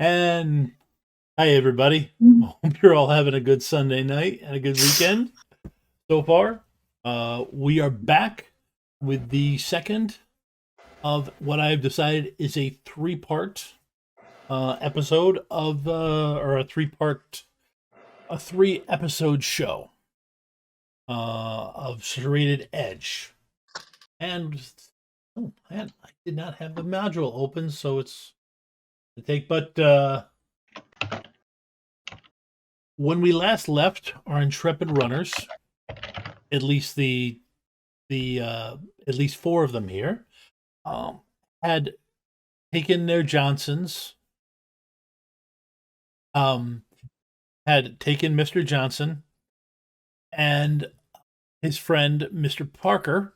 And hi, everybody. Hope you're all having a good Sunday night and a good weekend so far. We are back with the second of what I've decided is a three-part episode of, or a three-episode show of Serrated Edge. And, oh man, I did not have the module open, so it's to take, but when we last left our intrepid runners, at least at least four of them here, had taken their Johnsons, had taken Mr. Johnson and his friend Mr. Parker,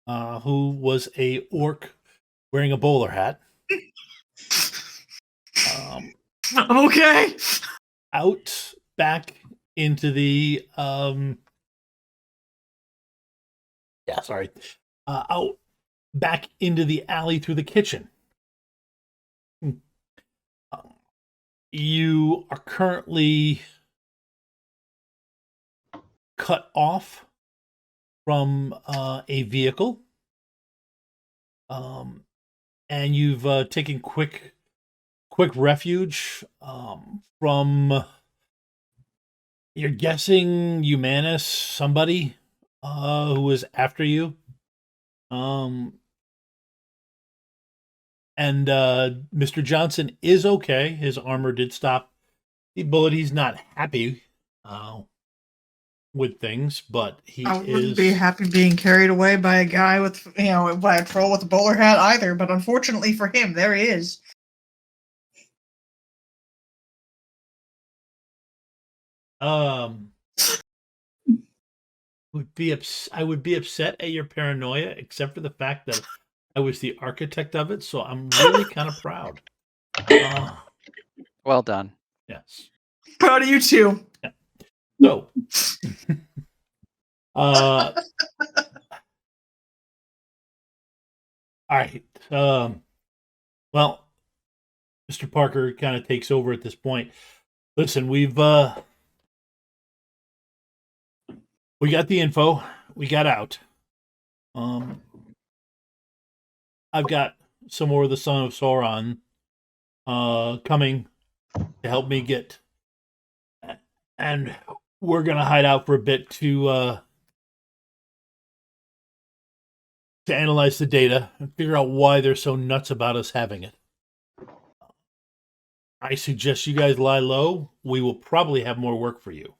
who was a orc wearing a bowler hat. Okay. Out back into the out back into the alley through the kitchen. You are currently cut off from a vehicle, and you've taken quick refuge from, you're guessing, Humanis, somebody who was after you. And Mr. Johnson is okay. His armor did stop the bullet. He's not happy with things, but I wouldn't be happy being carried away by a guy with, by a troll with a bowler hat either. But unfortunately for him, there he is. I would be upset at your paranoia, except for the fact that I was the architect of it, so I'm really kind of proud. Well done. Yes. Proud of you too. Yeah. So, all right. Well, Mr. Parker kind of takes over at this point. Listen, we got the info. We got out. I've got some more of the Son of Sauron coming to help me get, and we're gonna hide out for a bit to analyze the data and figure out why they're so nuts about us having it. I suggest you guys lie low. We will probably have more work for you.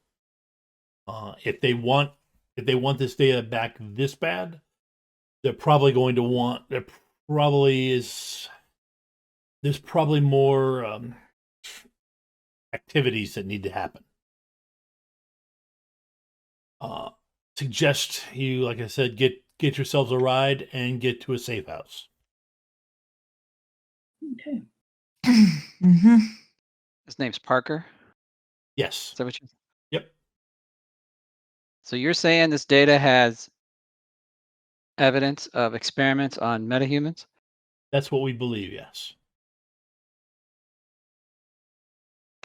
If they want this data back this bad, they're probably going to want. There's probably more activities that need to happen. Suggest you, like I said, get yourselves a ride and get to a safe house. Okay. Mm-hmm. His name's Parker? Yes. Is that what you... Yep. So you're saying this data has evidence of experiments on metahumans? That's what we believe, yes.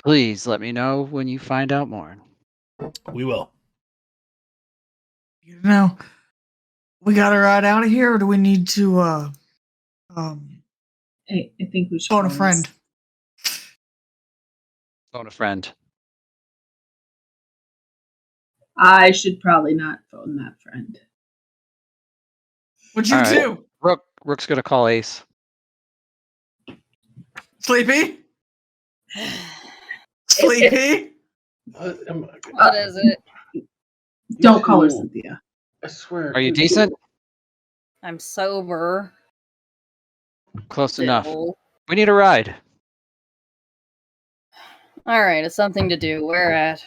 Please let me know when you find out more. We will. We got to ride out of here, or do we need to I think we should phone a friend? Phone a friend. I should probably not phone that friend. Would you All right. too? Rook's gonna call Ace. Sleepy? Sleepy? What is it? Don't call her Cynthia. I swear. Are you decent? I'm sober. Close Still. enough. We need a ride. All right, it's something to do. Where at?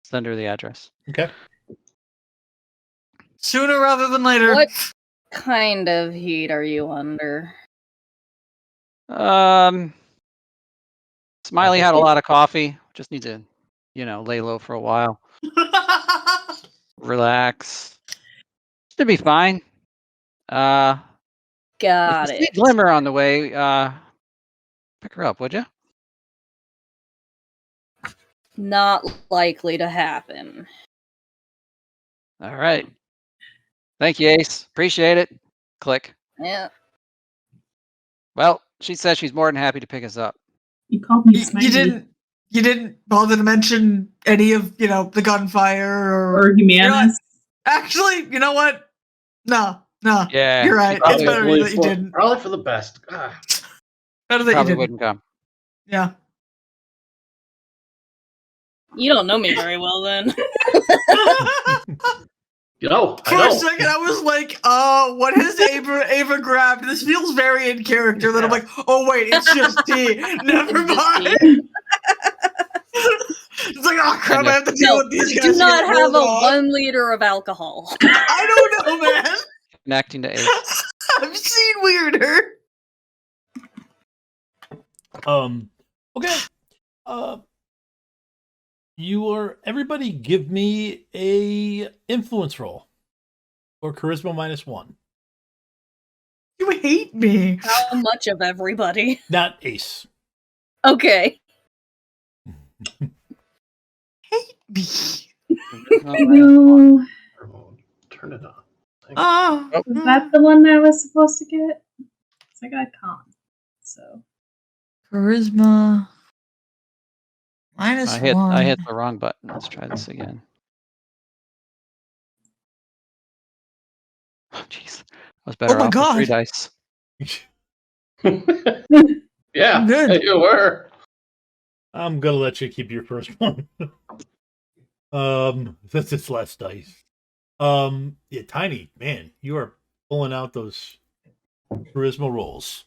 Send her the address. Okay. Sooner rather than later. What kind of heat are you under? Smiley had a lot of coffee. Just need to, lay low for a while. Relax. Should be fine. Got if you see it. Glimmer on the way, pick her up, would you? Not likely to happen. All right. Thank you, Ace. Appreciate it. Click. Yeah. Well, she says she's more than happy to pick us up. You called me You Smiley. didn't bother to mention any of the gunfire Or Humanis. Actually, you know what? No, Yeah, you're right. probably- It's better that you didn't. Probably for the best. Ah. Better that you Probably didn't. wouldn't come. Yeah. You don't know me very well then. You know, For a second, I was like, what has Ava grabbed? This feels very in character. Then I'm like, oh, wait, it's just tea. Never It's just mind. tea. It's like, oh, crap, I have to deal No, with these we guys. do not again. have Hold a on. 1 liter of alcohol. I don't know, man. Connecting to Ace. I've seen weirder. Okay. Everybody give me a influence roll. Or charisma -1. You hate me. How much of everybody? Not Ace. Okay. Hate me. No. Turn it on. Oh. Was that the one that I was supposed to get? 'Cause I got con. So. Charisma -1. I hit the wrong button. Let's try this again. Oh, jeez. I was better Oh my off with 3 God. dice. Yeah, Good. you were. I'm gonna let you keep your first one. Since it's less dice. Yeah, Tiny, man, you are pulling out those charisma rolls.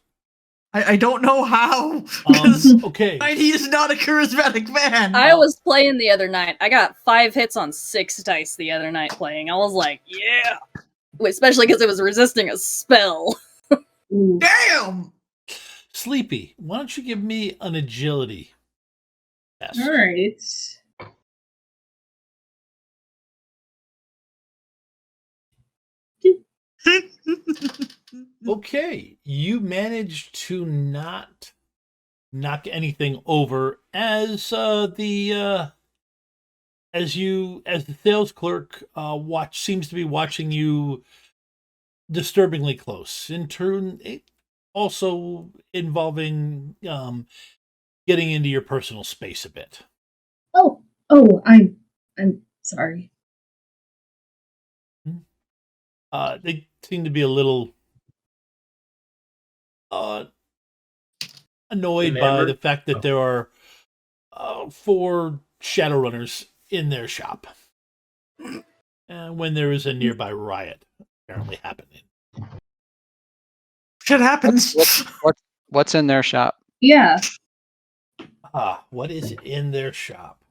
I don't know how. Because Okay. he is not a charismatic man. I was playing the other night. I got 5 hits on 6 dice the other night playing. I was like, yeah. Especially because it was resisting a spell. Ooh. Damn. Sleepy, why don't you give me an agility test? All right. Okay, you managed to not knock anything over as the sales clerk seems to be watching you disturbingly close. In turn, it also involving getting into your personal space a bit. Oh, I'm sorry. They seem to be a little annoyed by Enamored? the fact that there are 4 Shadowrunners in their shop. When there is a nearby riot apparently happening. Shit happens. What's in their shop? Yeah. What is in their shop?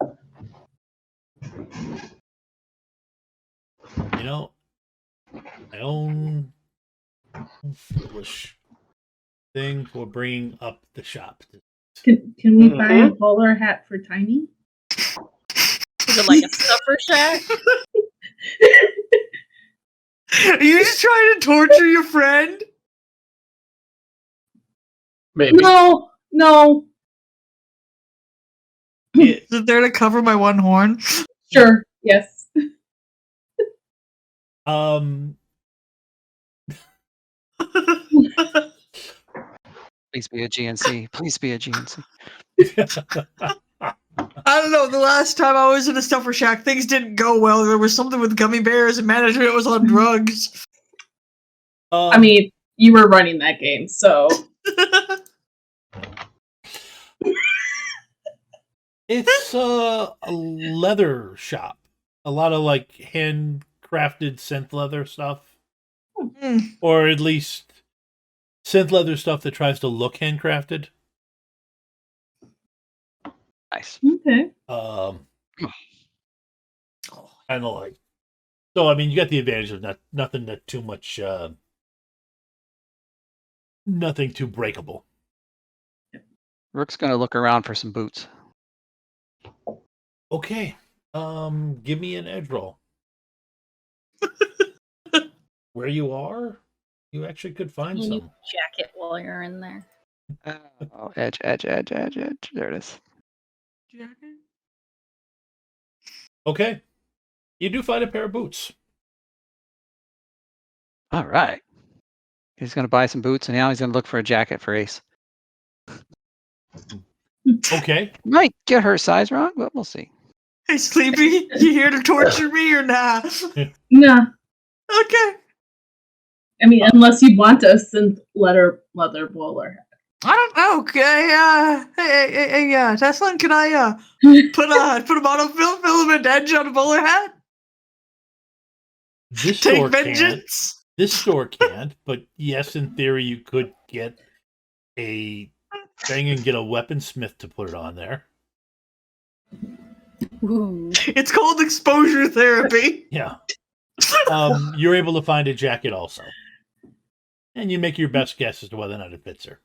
You know, my own foolish thing for bringing up the shop. Can we buy a bowler hat for Tiny? Is it like a stuffer shack? Are you just trying to torture your friend? Maybe. No. Is it there to cover my one horn? Sure. Yes. Please be a GNC. Please be a GNC. I don't know. The last time I was in a stuffer shack, things didn't go well. There was something with gummy bears, and management was on drugs. I mean, you were running that game, so. It's a leather shop. A lot of like handcrafted synth leather stuff. Or at least synth leather stuff that tries to look handcrafted. Nice. Okay. Kind of like. So I mean, you got the advantage of nothing that too much. Nothing too breakable. Rook's gonna look around for some boots. Okay. Give me an edge roll. Where you are, you actually could find You need some. a jacket while you're in there. Oh, edge. There it is. Okay. You do find a pair of boots. All right. He's going to buy some boots, and now he's going to look for a jacket for Ace. Okay. Might get her size wrong, but we'll see. Hey, Sleepy, you here to torture me or nah? Nah. Okay. I mean, unless you want a synth leather bowler hat. I don't know. Okay, hey, Teslin, can I put a monofilament edge on a bowler hat? This Take store can't. vengeance. This store can't, but yes, in theory, you could get a thing and get a weaponsmith to put it on there. Ooh. It's called exposure therapy. Yeah. You're able to find a jacket also. And you make your best guess as to whether or not it fits her.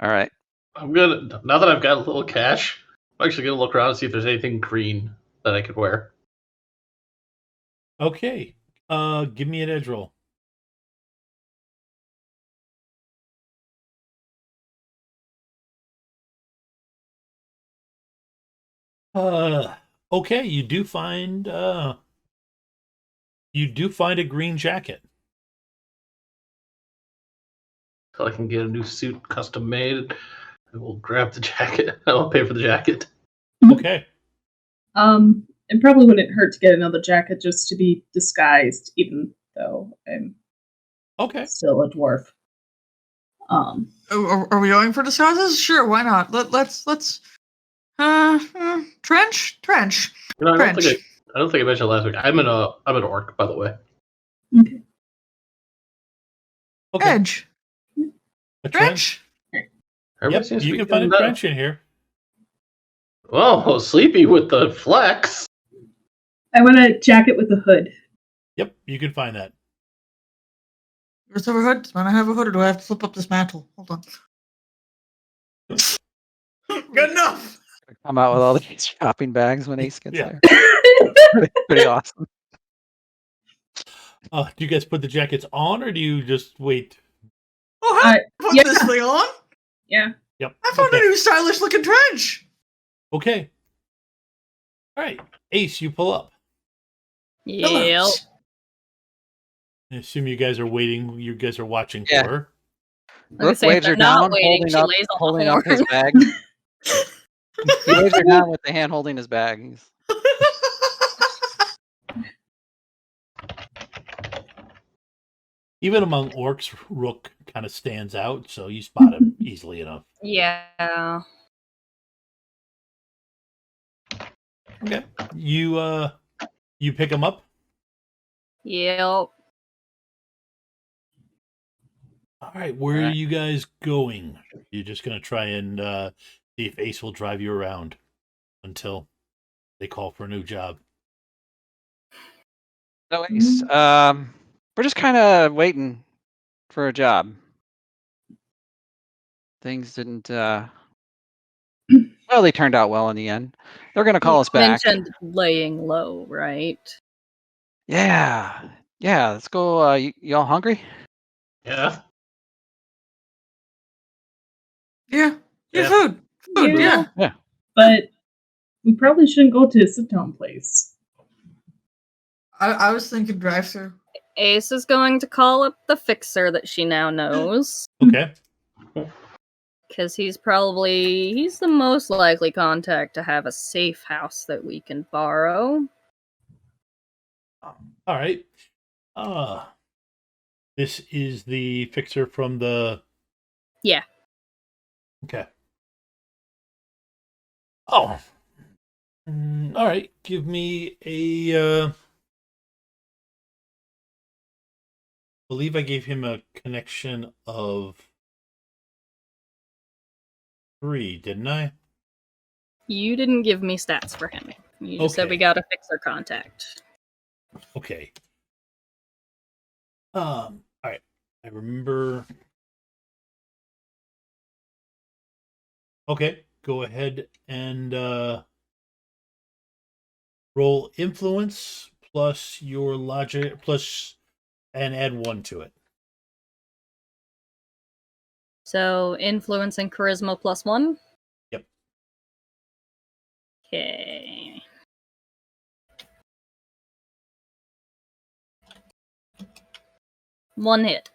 All right. I'm gonna, now that I've got a little cash, I'm actually gonna look around and see if there's anything green that I could wear. Okay. Give me an edge roll. Okay, you do find a green jacket. So I can get a new suit custom made. And we'll grab the jacket. I'll pay for the jacket. Okay. It probably wouldn't hurt to get another jacket just to be disguised, even though I'm Okay. still a dwarf. Are we going for disguises? Sure, why not? Let's trench. You know, I French. don't think I mentioned last week. I'm an orc, by the way. Okay. Okay. Edge. A trench. Everybody Yep, seems to you be can find a getting that. trench in here. Oh, Sleepy with the flex. I want a jacket with a hood. Yep, you can find that. Does it have a hood? Do I have a hood, or do I have to flip up this mantle? Hold on. Good enough. Come out with all these shopping bags when Ace gets Yeah. there. Pretty awesome. Do you guys put the jackets on, or do you just wait? Oh, how put yeah. this thing on? Yeah. Yep. I found a new stylish looking trench. Okay. All right, Ace, you pull up. Yep. Phillips. I assume you guys are waiting. You guys are watching Yeah. for her. gonna Rook say, if waves they're her not down, waiting, she lays on the holding up his horn. bag. He waves her down with the hand holding his bag. He's- Even among orcs, Rook kind of stands out, so you spot him easily enough. Yeah. Okay. You pick him up. Yep. All right, where All are right. you guys going? You're just gonna try and see if Ace will drive you around until they call for a new job. So Ace, we're just kind of waiting for a job. Things didn't. Well, they turned out well in the end. They're gonna call us back. Mentioned laying low, right? Yeah. Let's go. Y'all hungry? Yeah. Yeah. Yeah. Food. Yeah. Yeah. But we probably shouldn't go to a sit-down place. I was thinking drive-through. Ace is going to call up the fixer that she now knows. Okay. Because he's the most likely contact to have a safe house that we can borrow. All right. This is the fixer from the. Yeah. Okay. Oh. All right. Give me a. I believe I gave him a connection of 3, didn't I? You didn't give me stats for him. You just said Okay. we got a fixer contact. Okay. All right. I remember. Okay. Go ahead and roll influence plus your logic plus and add 1 to it. So influence and charisma +1? Yep. Okay. 1 hit.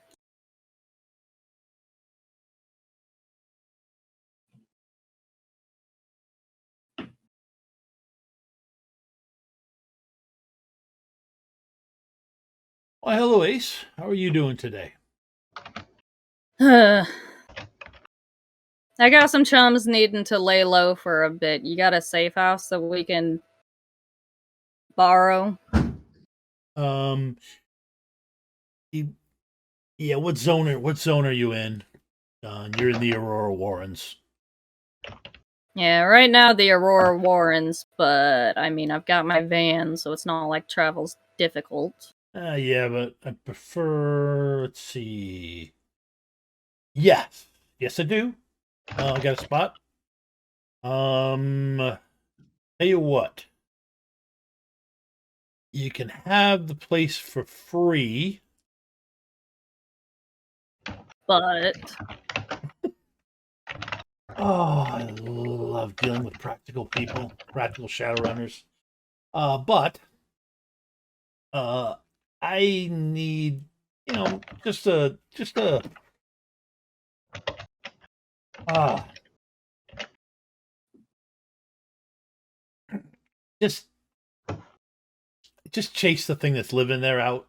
Well, hello, Ace. How are you doing today? I got some chums needing to lay low for a bit. You got a safe house that we can borrow? Yeah. What zone are you in? You're in the Aurora Warrens. Yeah, right now the Aurora Warrens, but I mean, I've got my van, so it's not like travel's difficult. Yeah, but I prefer. Let's see. Yes, I do. I got a spot. Tell you what. You can have the place for free. But Oh, I love dealing with practical people, practical Shadowrunners. But I need, just a just chase the thing that's living there out.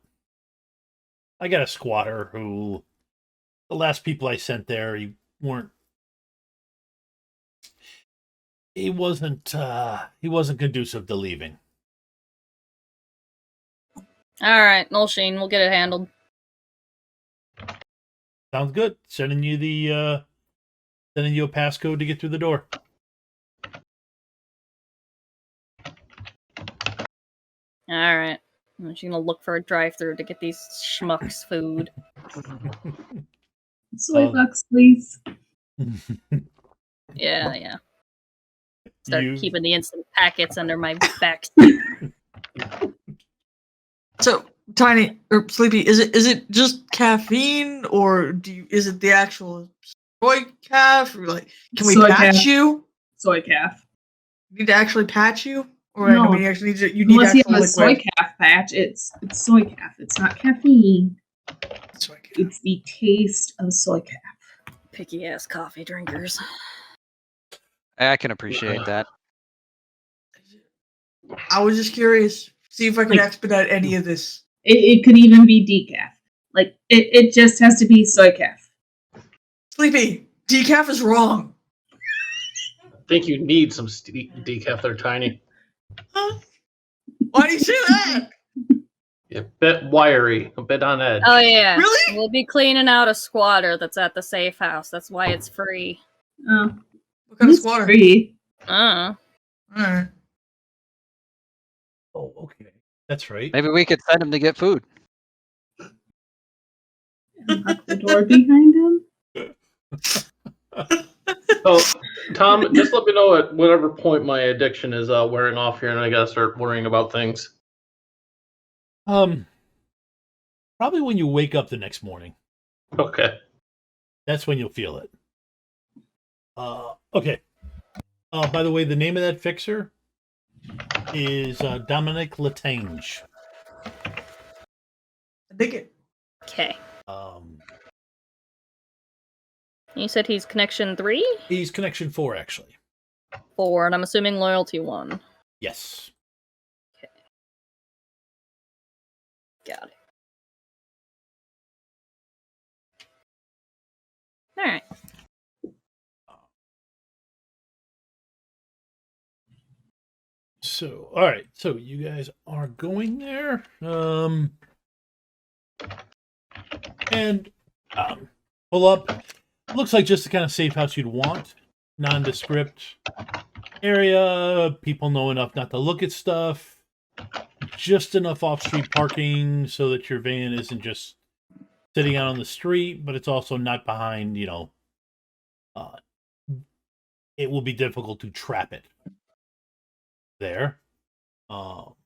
I got a squatter who, the last people I sent there, he wasn't conducive to leaving. alright, Nolsheen, we'll get it handled. Sounds good. Sending you a passcode to get through the door. Alright. I'm just gonna look for a drive-thru to get these schmucks food. Soy bucks, please. Yeah. Start You- keeping the instant packets under my back. So, Tiny or Sleepy, is it just caffeine, or is it the actual soy calf? Or like, can we Soy patch calf. you? Soy calf. Need to actually patch you, or No. I mean, actually, you need Unless you actual have a soy liquid. calf patch, it's soy calf. It's not caffeine. Soy calf. It's the taste of soy calf. Picky ass coffee drinkers. I can appreciate that. I was just curious. See if I could Like- expedite any of this. It could even be decaf. Like it just has to be soy calf. Sleepy, decaf is wrong. I think you need some decaf there, Tiny. Huh? Why do you say that? Yeah, a bit wiry, a bit on edge. Oh yeah. Really? We'll be cleaning out a squatter that's at the safe house. That's why it's free. Oh, What kind of it's squatter? free. Alright. Oh, okay. That's right. Maybe we could send him to get food. Lock the door behind him. So, Tom, just let me know at whatever point my addiction is wearing off here, and I gotta start worrying about things. Probably when you wake up the next morning. Okay. That's when you'll feel it. Okay. By the way, the name of that fixer is Dominic Latange. I dig it. Okay. You said he's connection 3? He's connection 4, actually. 4, and I'm assuming loyalty 1. Yes. Got it. Alright. So, all right. So you guys are going there. Pull up. Looks like just the kind of safe house you'd want. Nondescript area. People know enough not to look at stuff. Just enough off-street parking so that your van isn't just sitting out on the street, but it's also not behind, it will be difficult to trap it there. All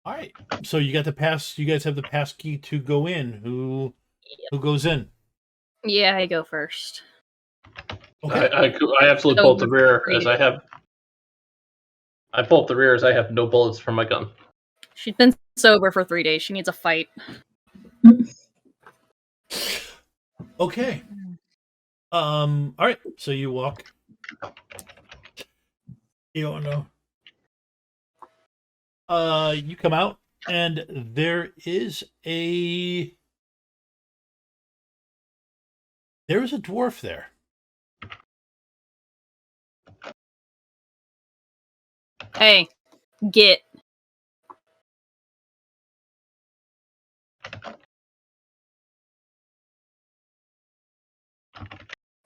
right. So you got the pass. You guys have the pass key to go in. Who goes in? Yeah, I go first. Okay. I absolutely pull up the rear as I have. I pull up the rear as I have no bullets for my gun. She's been sober for 3 days. She needs a fight. Okay. All right. So you walk. You don't know. You come out, and there is a dwarf there. Hey, get.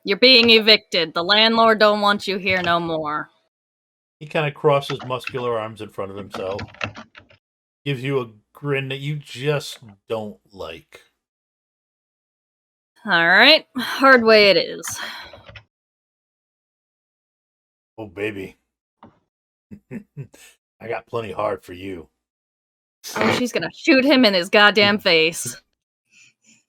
You're being evicted. The landlord don't want you here no more. He kind of crosses muscular arms in front of himself. Gives you a grin that you just don't like. Alright, hard way it is. Oh, baby. I got plenty hard for you. Oh, she's gonna shoot him in his goddamn face.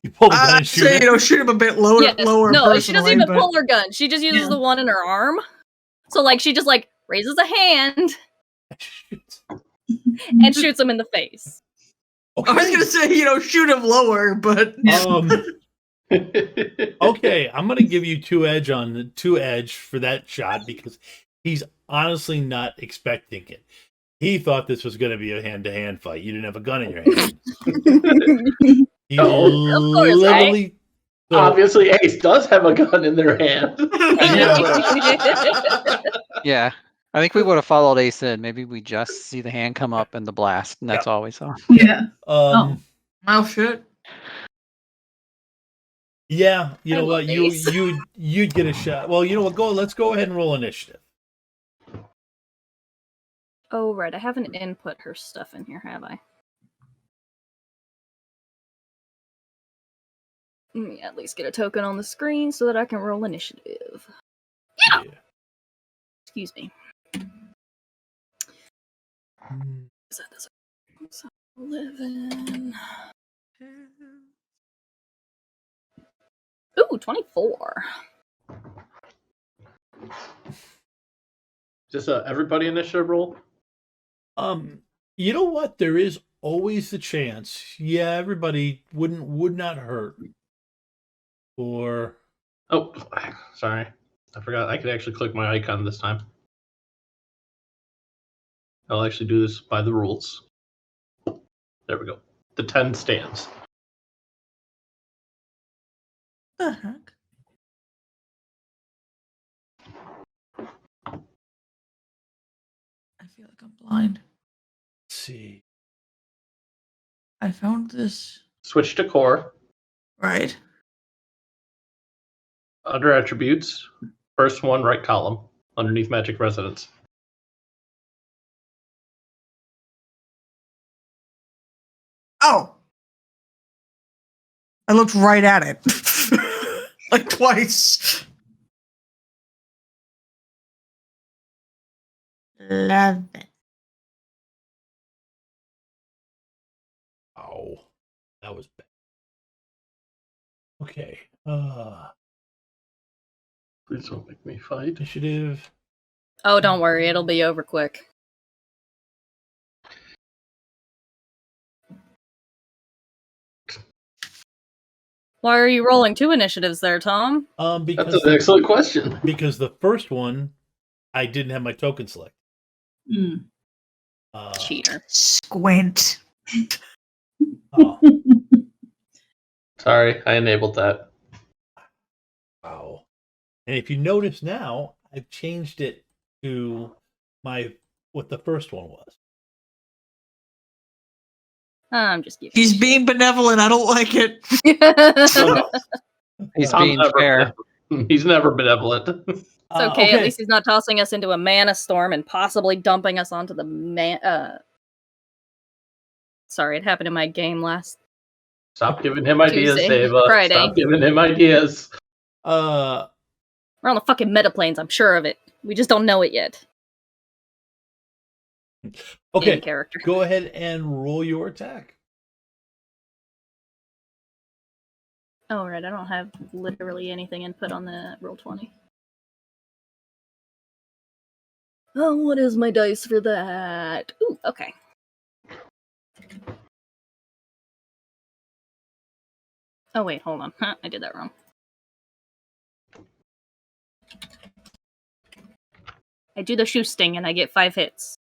You pull the gun I'd and shoot say, him. shoot him a bit lower. Yes. Lower No, she doesn't personally, even but pull her gun. She just uses Yeah. the one in her arm. So, like, she just, like, raises a hand and shoots him in the face. Okay. I was gonna say, shoot him lower, but Okay, I'm gonna give you two edge for that shot because he's honestly not expecting it. He thought this was gonna be a hand-to-hand fight. You didn't have a gun in your hand. He Oh, of course, literally. So, Obviously, Ace does have a gun in their hand. Yeah. I think we would have followed Ace in. Maybe we just see the hand come up and the blast, and that's all we saw. Yeah. oh shit. Yeah, you I know love what? Ace. You'd get a shot. Well, you know what? Let's go ahead and roll initiative. Oh, right. I haven't input her stuff in here, have I? Let me at least get a token on the screen so that I can roll initiative. Yeah! Excuse me. Is that this? 11. Ooh, 24. Just everybody initiative roll. You know what? There is always the chance. Yeah, everybody would not hurt. Or Oh, sorry. I forgot I could actually click my icon this time. I'll actually do this by the rules. There we go. The 10 stands. The heck? I feel like I'm blind. let's see. I found this Switch to core. right. Under attributes, first one, right column, underneath magic residence. Oh, I looked right at it, like twice. 11. Oh, that was bad. Okay. Please don't make me fight. Initiative. Oh, don't worry. It'll be over quick. Why are you rolling 2 initiatives there, Tom? Because That's an excellent question. Because the first one, I didn't have my token select. Mm. Cheater. Squint. Oh, Sorry, I enabled that. wow. And if you notice now, I've changed it to what the first one was. I'm just kidding. He's being benevolent. I don't like it. No, He's Tom's being never fair. He's never benevolent. It's okay. At least he's not tossing us into a mana storm and possibly dumping us onto the Sorry, it happened in my game last. Stop giving him ideas, Tuesday, Ava. Friday. Stop giving him ideas. We're on the fucking metaplanes. I'm sure of it. We just don't know it yet. Okay, In character. go ahead and roll your attack. Oh, right. I don't have literally anything input on the Roll20. Oh, what is my dice for that? Ooh, okay. Oh wait, hold on. Huh, I did that wrong. I do the shoe sting and I get 5 hits.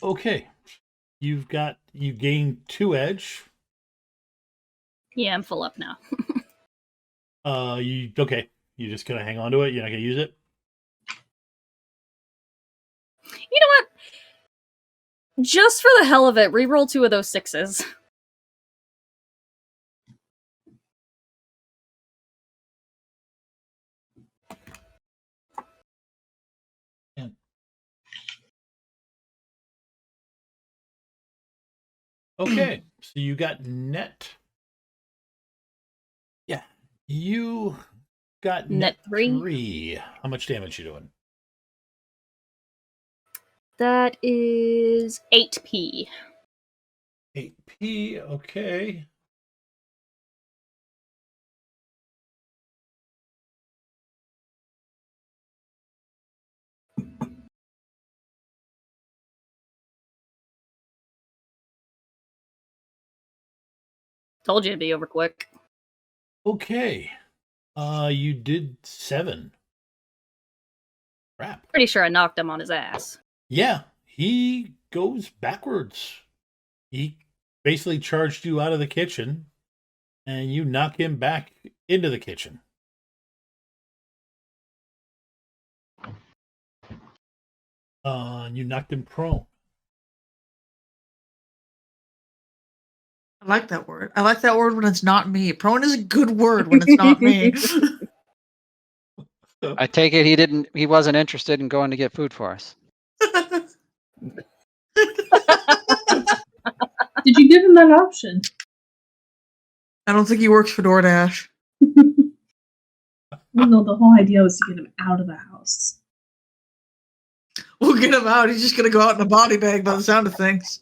Okay. You gained 2 edge. Yeah, I'm full up now. Okay. You just gonna hang on to it? You're not gonna use it? You know what? Just for the hell of it, reroll 2 of those 6s. Okay. So you got net. Yeah. You got net 3. How much damage you doing? That is 8p. 8p. Okay. Told you it'd be over quick. Okay. You did 7. Crap. Pretty sure I knocked him on his ass. Yeah, he goes backwards. He basically charged you out of the kitchen, and you knock him back into the kitchen. And you knocked him prone. I like that word. I like that word when it's not me. Prone is a good word when it's not me. I take it he wasn't interested in going to get food for us. Did you give him that option? I don't think he works for DoorDash. Well, no, the whole idea was to get him out of the house. We'll get him out. He's just gonna go out in a body bag by the sound of things.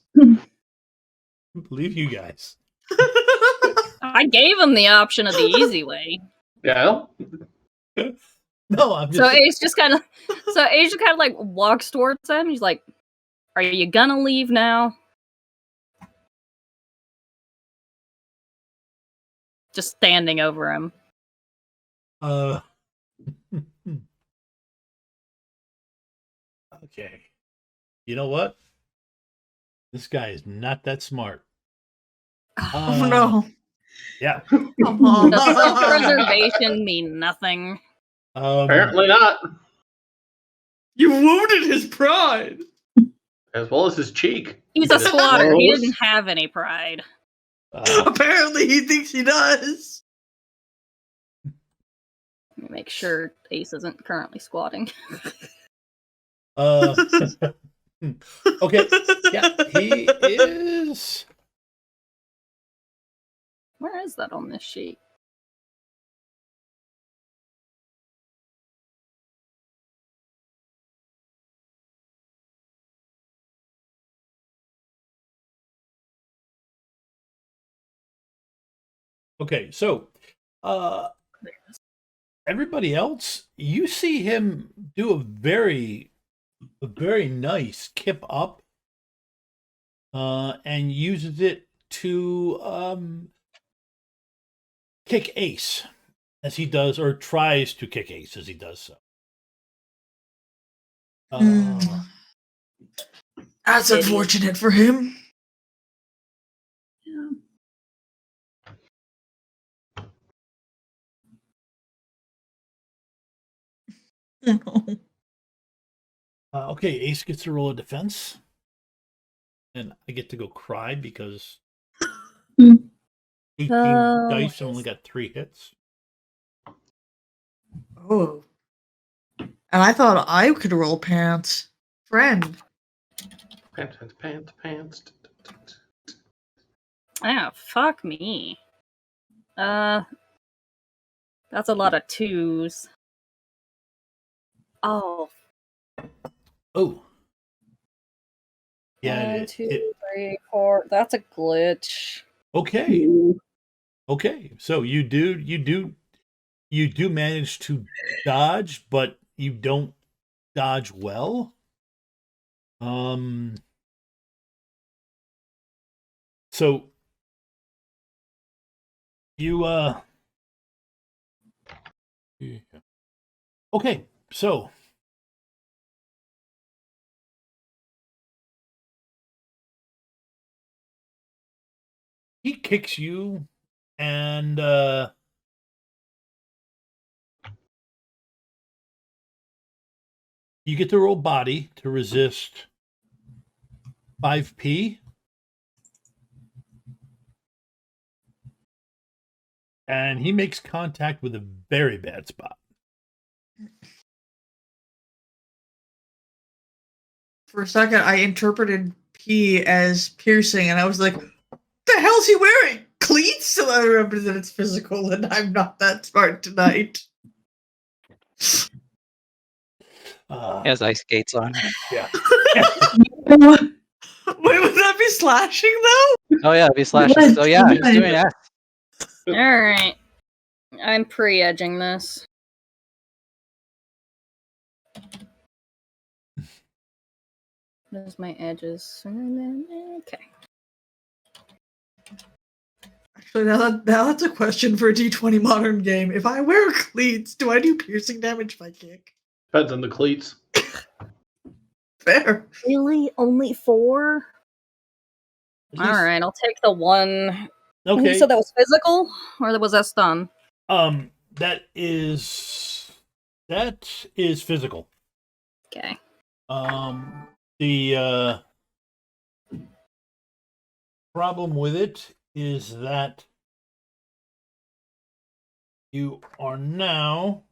Leave you guys. I gave him the option of the easy way. Yeah. No, I'm just. So Ace just kind of like walks towards him. He's like, "Are you gonna leave now?" Just standing over him. Okay. You know what? This guy is not that smart. Oh no. Yeah. Come on. Does self-preservation mean nothing? Apparently not. You wounded his pride. As well as his cheek. He's a His squatter. He nose. didn't have any pride. Apparently he thinks he does. Let me make sure Ace isn't currently squatting. Okay. Yeah, he is. Where is that on this sheet? Okay, so everybody else, you see him do a very nice kip up, and uses it to kick Ace as he does, or tries to kick Ace as he does so. That's Idiot. unfortunate for him. Yeah. Okay, Ace gets to roll a defense, and I get to go cry because 18 dice and only got 3 hits. Oh. And I thought I could roll pants. Friend. Pants. Ah, fuck me. That's a lot of 2s. Oh, Oh, Yeah. One, two, 3, 4. That's a glitch. Okay. Ooh. Okay. So you do manage to dodge, but you don't dodge well. So you yeah. Okay. So he kicks you and you get to roll body to resist 5p. And he makes contact with a very bad spot. For a second, I interpreted P as piercing, and I was like, the hell's he wearing? Cleats? So I remember that it's physical, and I'm not that smart tonight. He has ice skates on. Yeah. Wait, would that be slashing, though? Oh yeah, it'd be slashing. What? So yeah, he's What? doing that. Alright. I'm pre-edging this. There's my edges. Okay. Actually, now that's a question for a D20 modern game. If I wear cleats, do I do piercing damage if I kick? Depends on the cleats. Fair. Really? Only 4? Alright, I'll take the one. Okay. You said that was physical? Or was that stun? That is physical. Okay. The problem with it is that you are now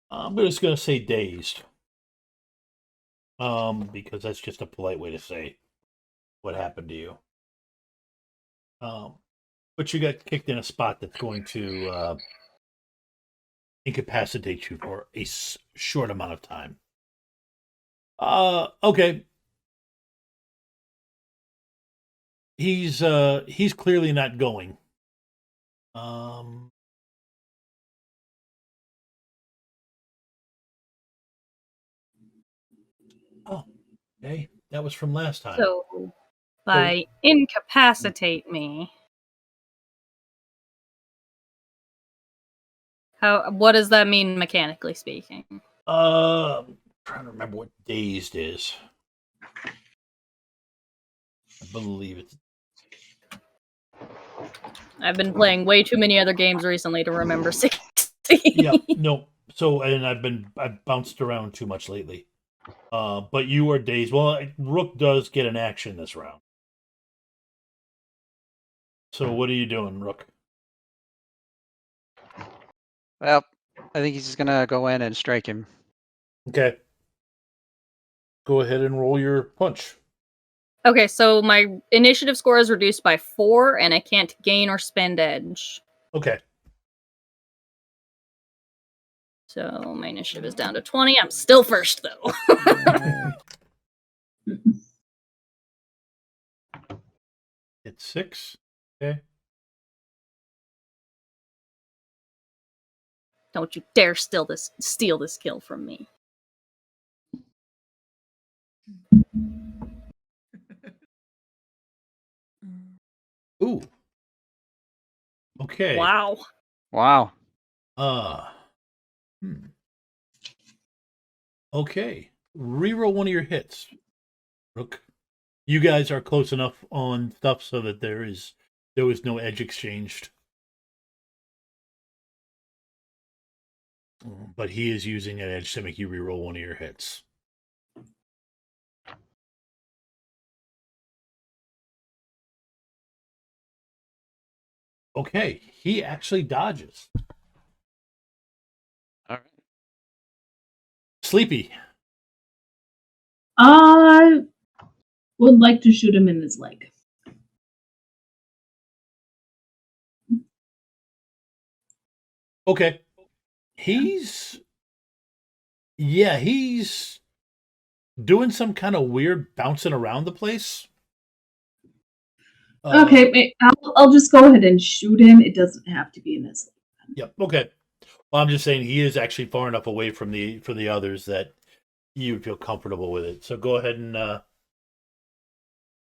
I'm just going to say dazed. Because that's just a polite way to say what happened to you. But you got kicked in a spot that's going to incapacitate you for a short amount of time. Okay. He's clearly not going. Oh, okay. That was from last time. So, by incapacitate me, what does that mean mechanically speaking? I'm trying to remember what dazed is. I believe it's. I've been playing way too many other games recently to remember 60. Yeah, no. So, and I've bounced around too much lately. But you are dazed. Well, Rook does get an action this round. So, what are you doing, Rook? Well, I think he's just gonna go in and strike him. Okay. Go ahead and roll your punch. Okay, so my initiative score is reduced by 4, and I can't gain or spend edge. Okay. So my initiative is down to 20. I'm still first, though. It's 6. Okay. Don't you dare steal this kill from me. Ooh. Okay. Wow. Wow. Okay. Reroll one of your hits, Rook. You guys are close enough on stuff so that there was no edge exchanged. But he is using an edge to make you reroll one of your hits. Okay, he actually dodges. All right. Sleepy. I would like to shoot him in his leg. Okay. He's Yeah, he's doing some kind of weird bouncing around the place. Okay, I'll just go ahead and shoot him. It doesn't have to be in his. Yep. Okay. Well, I'm just saying he is actually far enough away from the others that you would feel comfortable with it. So go ahead and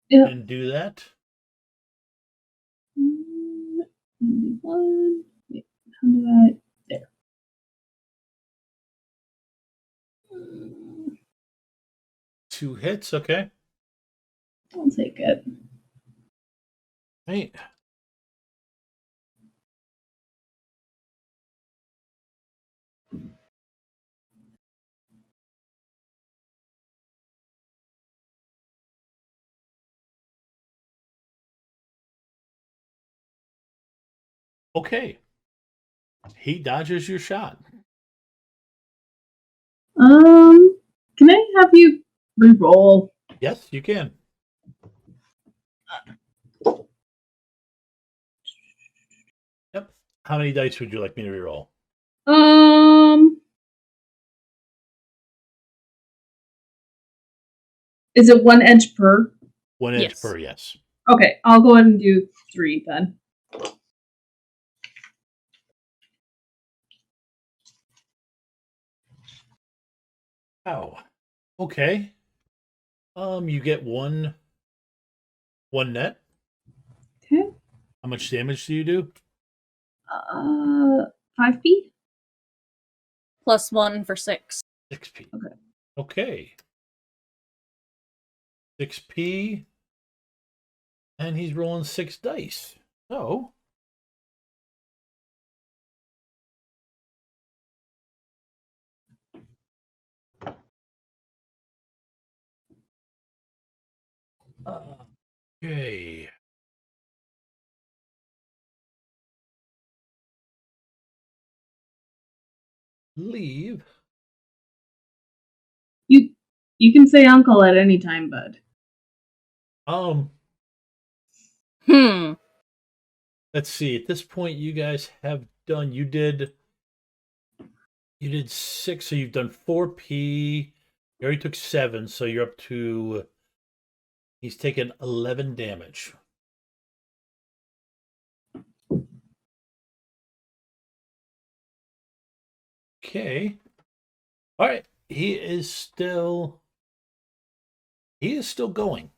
Yeah. and do that. 91. Wait, how do I? There. 2 hits. Okay. I'll take it. Right. Okay. He dodges your shot. Can I have you re-roll? Yes, you can. Yep. How many dice would you like me to reroll? Is it 1 edge per? 1 edge Yes. per, yes. Okay, I'll go ahead and do 3 then. Oh. Okay. You get one net. Okay. How much damage do you do? 5p? +1 for 6. 6p. Okay. Okay. 6p. And he's rolling 6 dice. So. Okay. Leave. You can say uncle at any time, bud. Let's see. At this point, you guys have done. You did 6, so you've done 4p. You already took 7, so you're up to. He's taken 11 damage. Okay. All right. He is still going.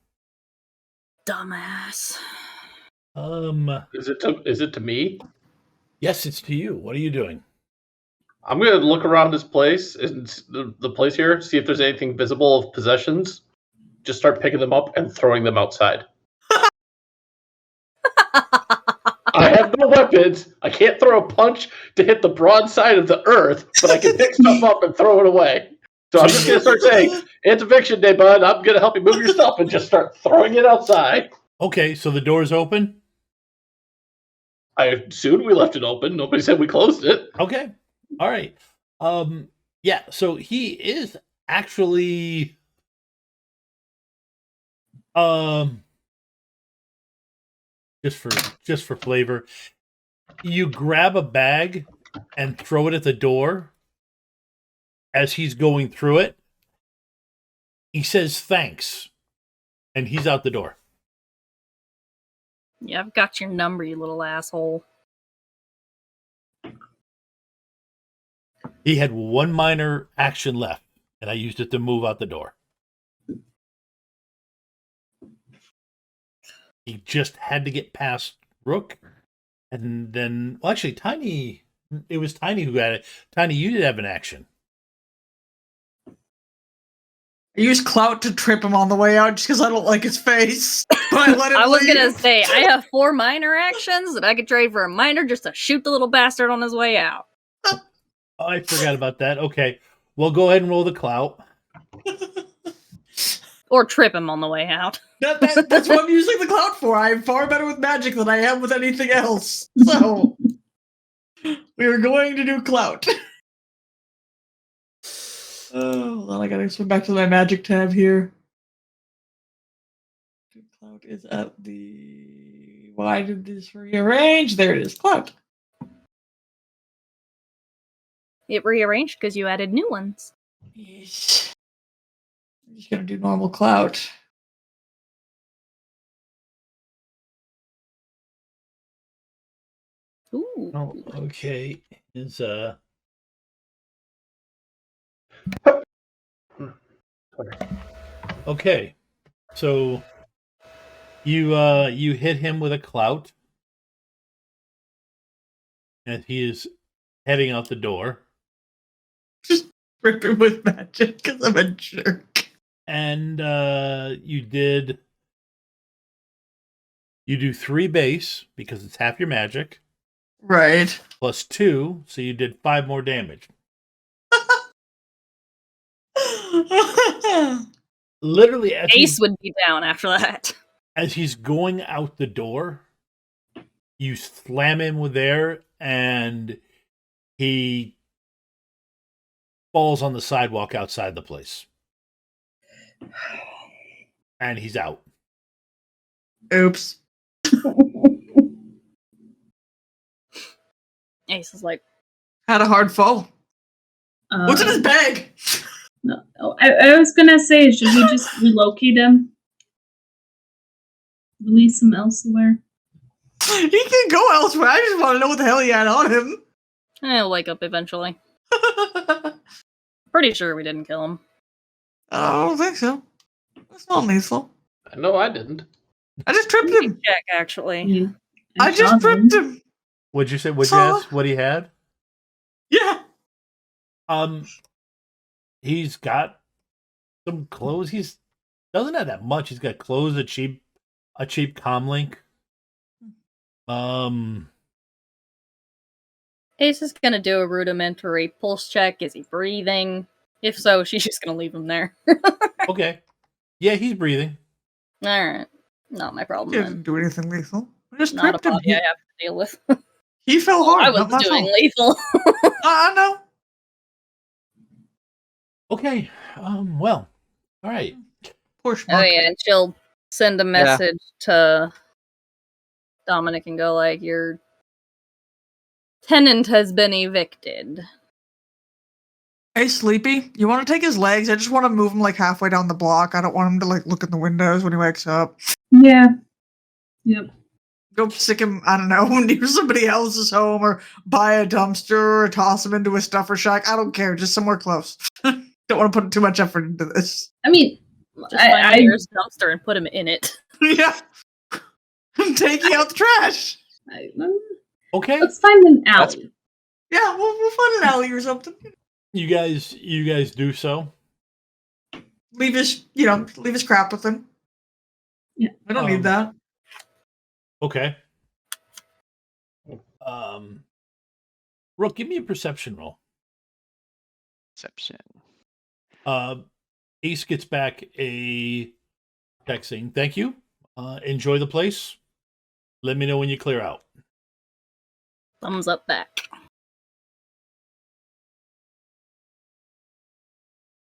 Dumbass. Is it to me? Yes, it's to you. What are you doing? I'm gonna look around this place, the place here, see if there's anything visible of possessions. Just start picking them up and throwing them outside. I have no weapons. I can't throw a punch to hit the broad side of the earth, but I can pick stuff up and throw it away. So I'm just gonna start saying, "It's eviction day, bud. I'm gonna help you move your stuff," and just start throwing it outside. Okay, so the door's open. I assumed we left it open. Nobody said we closed it. Okay. All right. Yeah, so he is actually just for flavor, you grab a bag and throw it at the door as he's going through it. He says thanks, and he's out the door. Yeah, I've got your number, you little asshole. He had one minor action left, and I used it to move out the door. He just had to get past Rook, and then, well, actually, Tiny. It was Tiny who had it. Tiny, you did have an action. I use clout to trip him on the way out just because I don't like his face. But I let him I was leave. gonna say, I have 4 minor actions that I could trade for a minor just to shoot the little bastard on his way out. Oh, I forgot about that. Okay. Well, go ahead and roll the clout. Or trip him on the way out. That's what I'm using the clout for. I'm far better with magic than I am with anything else. So, we are going to do clout. Oh, well, I gotta swim back to my magic tab here. Clout is at the... Why did this rearrange? There it is, clout. It rearranged because you added new ones. Yeesh. I'm just gonna do normal clout. Ooh. Oh, okay. Is okay. So you hit him with a clout, and he is heading out the door. Just rip him with magic because I'm a jerk. And you do 3 base because it's half your magic Right. plus 2, so you did 5 more damage. Literally, Ace would be down after that. as he's going out the door, you slam him with air, and he falls on the sidewalk outside the place. And he's out. Oops. Ace is like, Had a hard fall. What's in his bag? No, I was gonna say, should we just relocate him? Release him elsewhere? He can go elsewhere. I just want to know what the hell he had on him. I'll wake up eventually. Pretty sure we didn't kill him. I don't think so. It's not lethal. I know I didn't. I just tripped him. Check, actually. Yeah, I just tripped him. What'd you say? What'd you So- ask? What he had? Yeah. He's got some clothes. He's doesn't have that much. He's got clothes, a cheap comlink. Ace is gonna do a rudimentary pulse check. Is he breathing? If so, she's just gonna leave him there. Okay. Yeah, he's breathing. Alright. Not my He problem didn't then. do anything lethal. I just Not a tripped him. body I have to deal with. He fell hard. I was not my doing fault. lethal. I know. Okay. Well. All right. Poor Oh schmuck. yeah, and she'll send a message to Dominic and go like, your tenant has been evicted. Hey, Sleepy, you want to take his legs? I just want to move him like halfway down the block. I don't want him to like look in the windows when he wakes up. Yeah. Yep. Go stick him, I don't know, near somebody else's home or buy a dumpster or toss him into a stuffer shack. I don't care, just somewhere close. Don't want to put too much effort into this. I mean, Just find I the nearest dumpster and put him in it. Yeah. I'm taking out the trash. Okay. let's find an alley. Yeah, we'll find an alley or something. You guys do so. Leave his crap with him. Yeah. I don't need that. Okay. Rook, give me a perception roll. Perception. Ace gets back a text saying, "Thank you. Enjoy the place. Let me know when you clear out." Thumbs up back.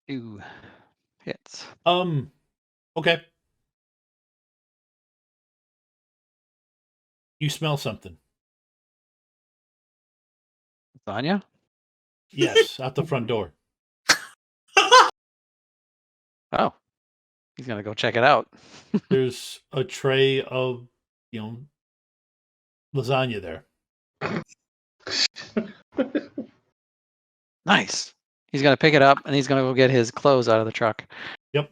2 hits. Okay. You smell something. Lasagna? Yes, out the front door. Oh. He's gonna go check it out. There's a tray of, lasagna there. Nice. He's gonna pick it up and he's gonna go get his clothes out of the truck. Yep.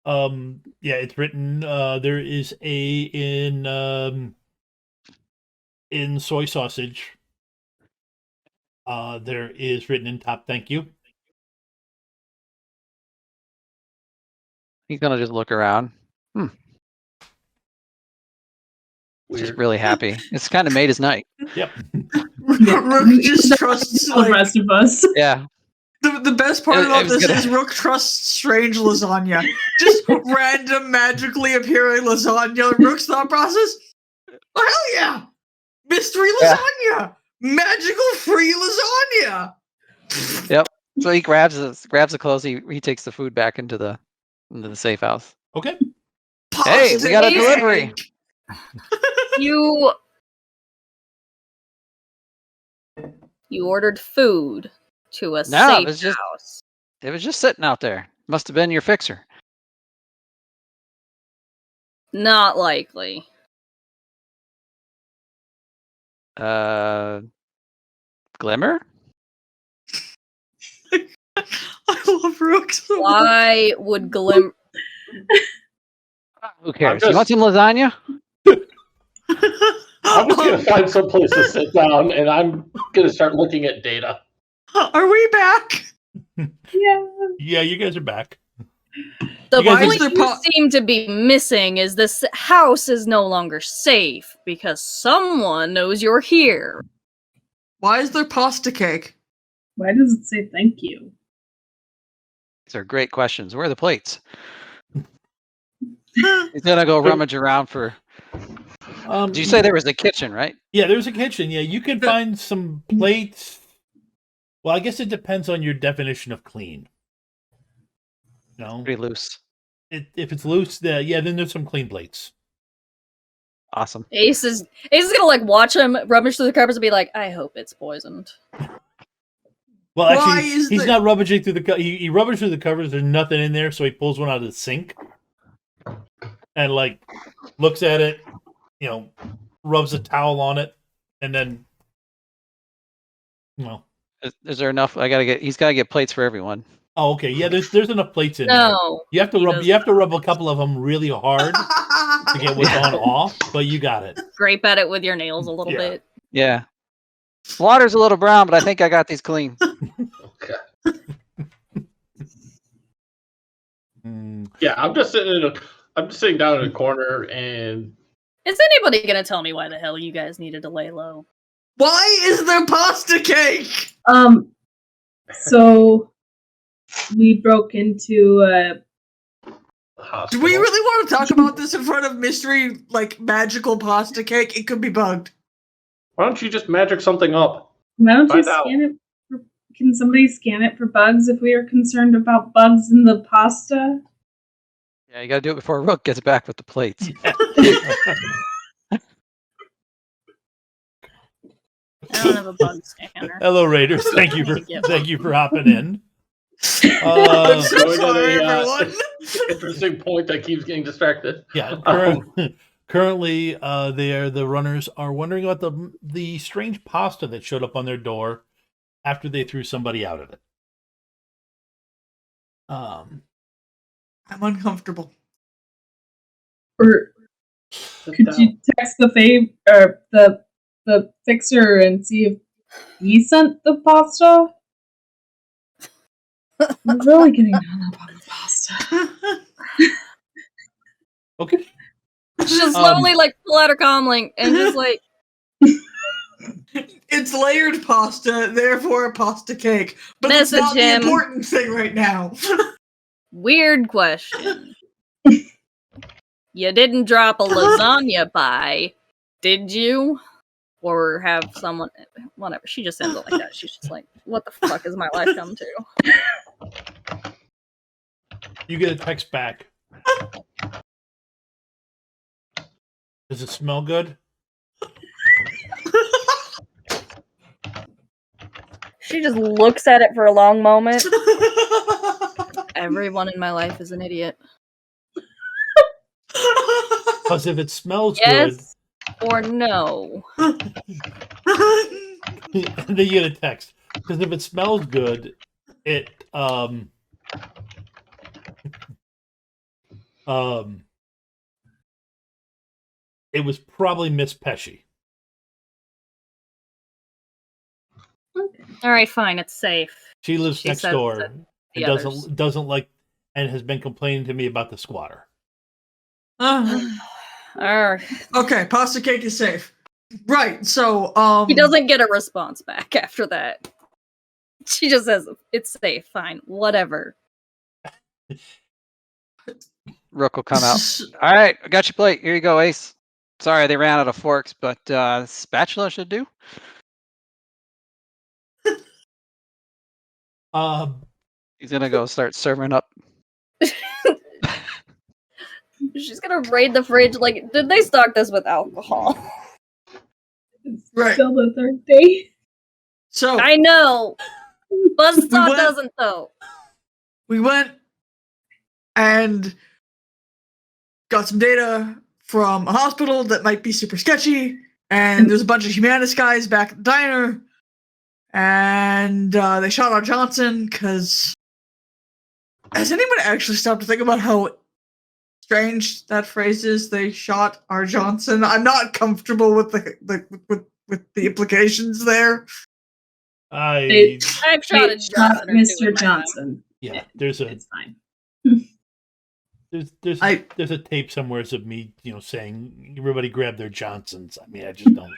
Yeah, it's written, there is in soy sausage. There is written in top, "Thank you." He's gonna just look around. He's just Weird. really happy. It's kind of made his night. Yep. Rook just trusts The rest of us. Yeah. the best part I about was this gonna- is Rook trusts strange lasagna. Just random magically appearing lasagna. Rook's thought process. Oh, hell yeah! Mystery lasagna! Magical free lasagna! So he grabs the clothes. He takes the food back into the safe house. Okay. Hey, we got a Pasta delivery. egg. You ordered food. to a No, safe it was just house. it was just sitting out there. Must have been your fixer. Not likely. Glimmer? I love Rook so much. Why would Glim? Who cares? I'm You want just- some lasagna? I'm just gonna find some place to sit down, and I'm gonna start looking at data. Are we back? Yeah. Yeah, you guys are back. The You guys Why are- is point there you seem to be missing is this house is no longer safe because someone knows you're here. Why is there pasta cake? Why does it say thank you? These are great questions. Where are the plates? He's gonna go rummage around for. Did you say there was a kitchen, right? Yeah, there's a kitchen. Yeah, you can find some plates. Well, I guess it depends on your definition of clean. No, Pretty loose. if it's loose, then there's some clean plates. Awesome. Ace is gonna like watch him rummage through the cupboards and be like, I hope it's poisoned. Well, Why actually, is he's the- not rummaging through the. He rummaged through the covers. There's nothing in there, so he pulls one out of the sink and like looks at it. You know, rubs a towel on it, and then, Is there enough? He's got to get plates for everyone. oh, okay, yeah. There's enough plates in there. No. You have to he rub. doesn't. You have to rub a couple of them really hard to get what's on off, but you got it. Scrape at it with your nails a little Yeah. bit. Yeah. Water's a little brown, but I think I got these clean. Okay. Mm. Yeah, I'm just sitting down in a corner, and Is anybody gonna tell me why the hell you guys needed to lay low? Why is there pasta cake? So we broke into Do we really want to talk about this in front of mystery, like magical pasta cake? It could be bugged. Why don't you just magic something up? why don't you Find out. scan it? Can somebody scan it for bugs if we are concerned about bugs in the pasta? Yeah, you got to do it before Rook gets back with the plates. I don't have a bug scanner. Hello, Raiders. Thank you for hopping in. I'm so going to sorry, the, everyone. Interesting point that keeps getting distracted. Yeah. Currently, the runners are wondering about the strange pasta that showed up on their door after they threw somebody out of it. I'm uncomfortable. Or could you text the fixer and see if he sent the pasta? I'm really getting hung up on the pasta. Okay. Just slowly like pull out her comlink and just like It's layered pasta, therefore a pasta cake. But that's Message not him. the important thing right now. weird question. You didn't drop a lasagna pie, did you? Or have someone whatever. She just sends it like that. She's just like, what the fuck has my life come to? You get a text back. Does it smell good? She just looks at it for a long moment. Everyone in my life is an idiot. Because if it smells Yes or no? good, and then you get a text. Because if it smells good, it it was probably Miss Pesci. All right, fine. It's safe. She lives She next says door that and the others. doesn't like and has been complaining to me about the squatter. Okay, pasta cake is safe. Right, so He doesn't get a response back after that. She just says it's safe. Fine, whatever. Rook will come out. All right, I got your plate. Here you go, Ace. Sorry, they ran out of forks, but spatula should do. He's gonna go start serving up. She's gonna raid the fridge. Like, did they stock this with alcohol? Right. Still the third day. So I know, Buzzsaw went- doesn't though. We went and got some data from a hospital that might be super sketchy, and there's a bunch of Humanis guys back at the diner, and they shot our Johnson because... Has anyone actually stopped to think about how strange that phrase is? They shot our Johnson. I'm not comfortable with with the implications there. I I've shot a Wait, shot Johnson or two in Mr. my time. Johnson. yeah. There's a It's fine. there's a tape somewhere of me, saying everybody grab their Johnsons. I mean, I just don't.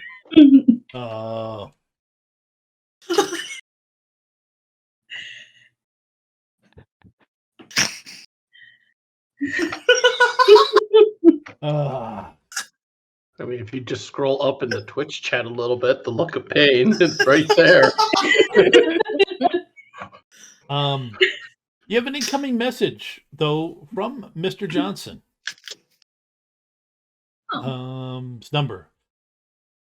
I mean, if you just scroll up in the Twitch chat a little bit, the look of pain is right there. You have an incoming message though from Mr. Johnson. His number.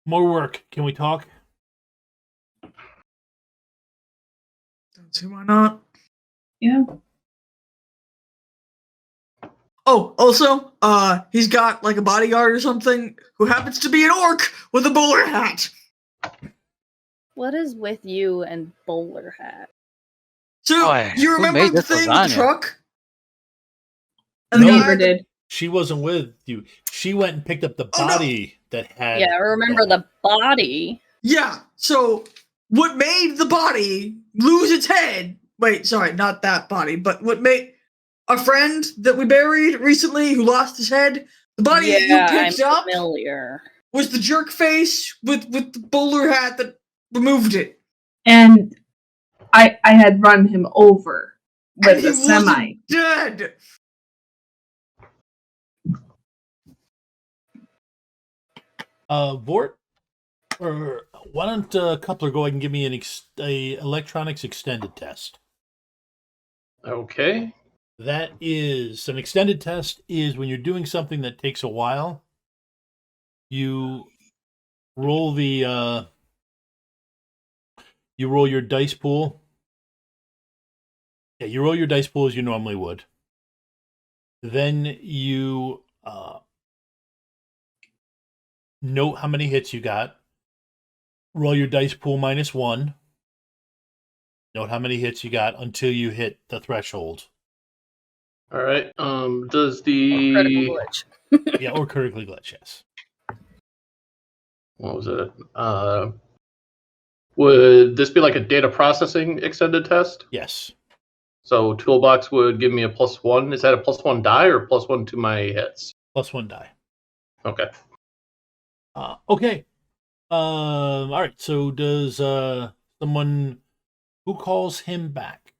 More work. Can we talk? Don't see why not. Yeah. Oh, also, he's got like a bodyguard or something who happens to be an orc with a bowler hat. What is with you and bowler hat? So Boy, you who remember made the this thing with lasagna? the truck? The And the neighbor guy- did. She wasn't with you. She went and picked up the Oh, no. body that had. Yeah, I remember the body. Yeah. So what made the body lose its head? Wait, sorry, not that body, but what made a friend that we buried recently who lost his head? The body that you picked I'm up familiar. was the jerk face with the bowler hat that removed it. And I had run him over And with he a semi. wasn't dead. Vort, or why don't Coupler go ahead and give me a electronics extended test? Okay. That is an extended test. Is when you're doing something that takes a while. You roll you roll your dice pool. Yeah, you roll your dice pool as you normally would. Then you note how many hits you got. Roll your dice pool -1. Note how many hits you got until you hit the threshold. All right. Does Critical the glitch. Yeah, or critically glitch, yes. what was it? Would this be like a data processing extended test? Yes. So toolbox would give me a +1. Is that a +1 die or +1 to my hits? +1 die. Okay. Okay. All right. So does someone who calls him back?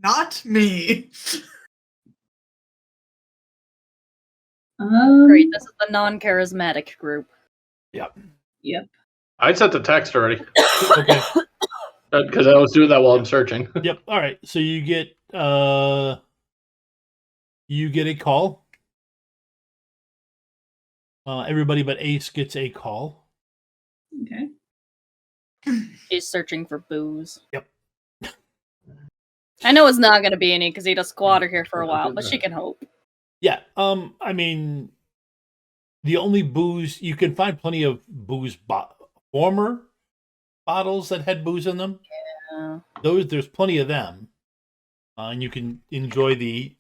Not me. Great, this is the non-charismatic group. Yep. Yep. I sent the text already Okay. because I was doing that while I'm searching. Yep. All right. So you get a call. Everybody but Ace gets a call. Okay. She's searching for booze. Yep. I know it's not going to be any because he had a squatter here for a while, but she can hope. Yeah. I mean, the only booze you can find plenty of booze former bottles that had booze in them. Yeah. There's plenty of them, and you can enjoy the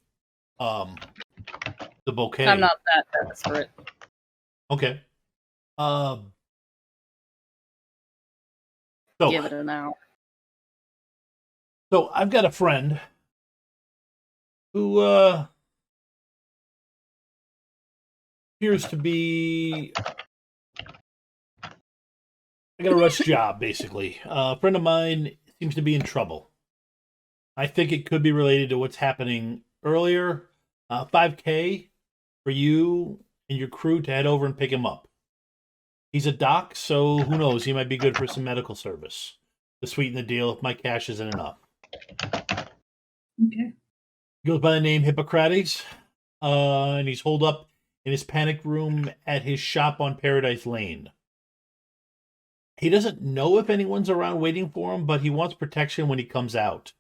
bouquet. I'm not that desperate. Okay. So Give it an hour. So I've got a friend who appears to be. I got a rush job, basically. A friend of mine seems to be in trouble. I think it could be related to what's happening earlier. 5K for you and your crew to head over and pick him up. He's a doc, so who knows? He might be good for some medical service to sweeten the deal if my cash isn't enough. Okay. He goes by the name Hippocrates, and he's holed up in his panic room at his shop on Paradise Lane. He doesn't know if anyone's around waiting for him, but he wants protection when he comes out.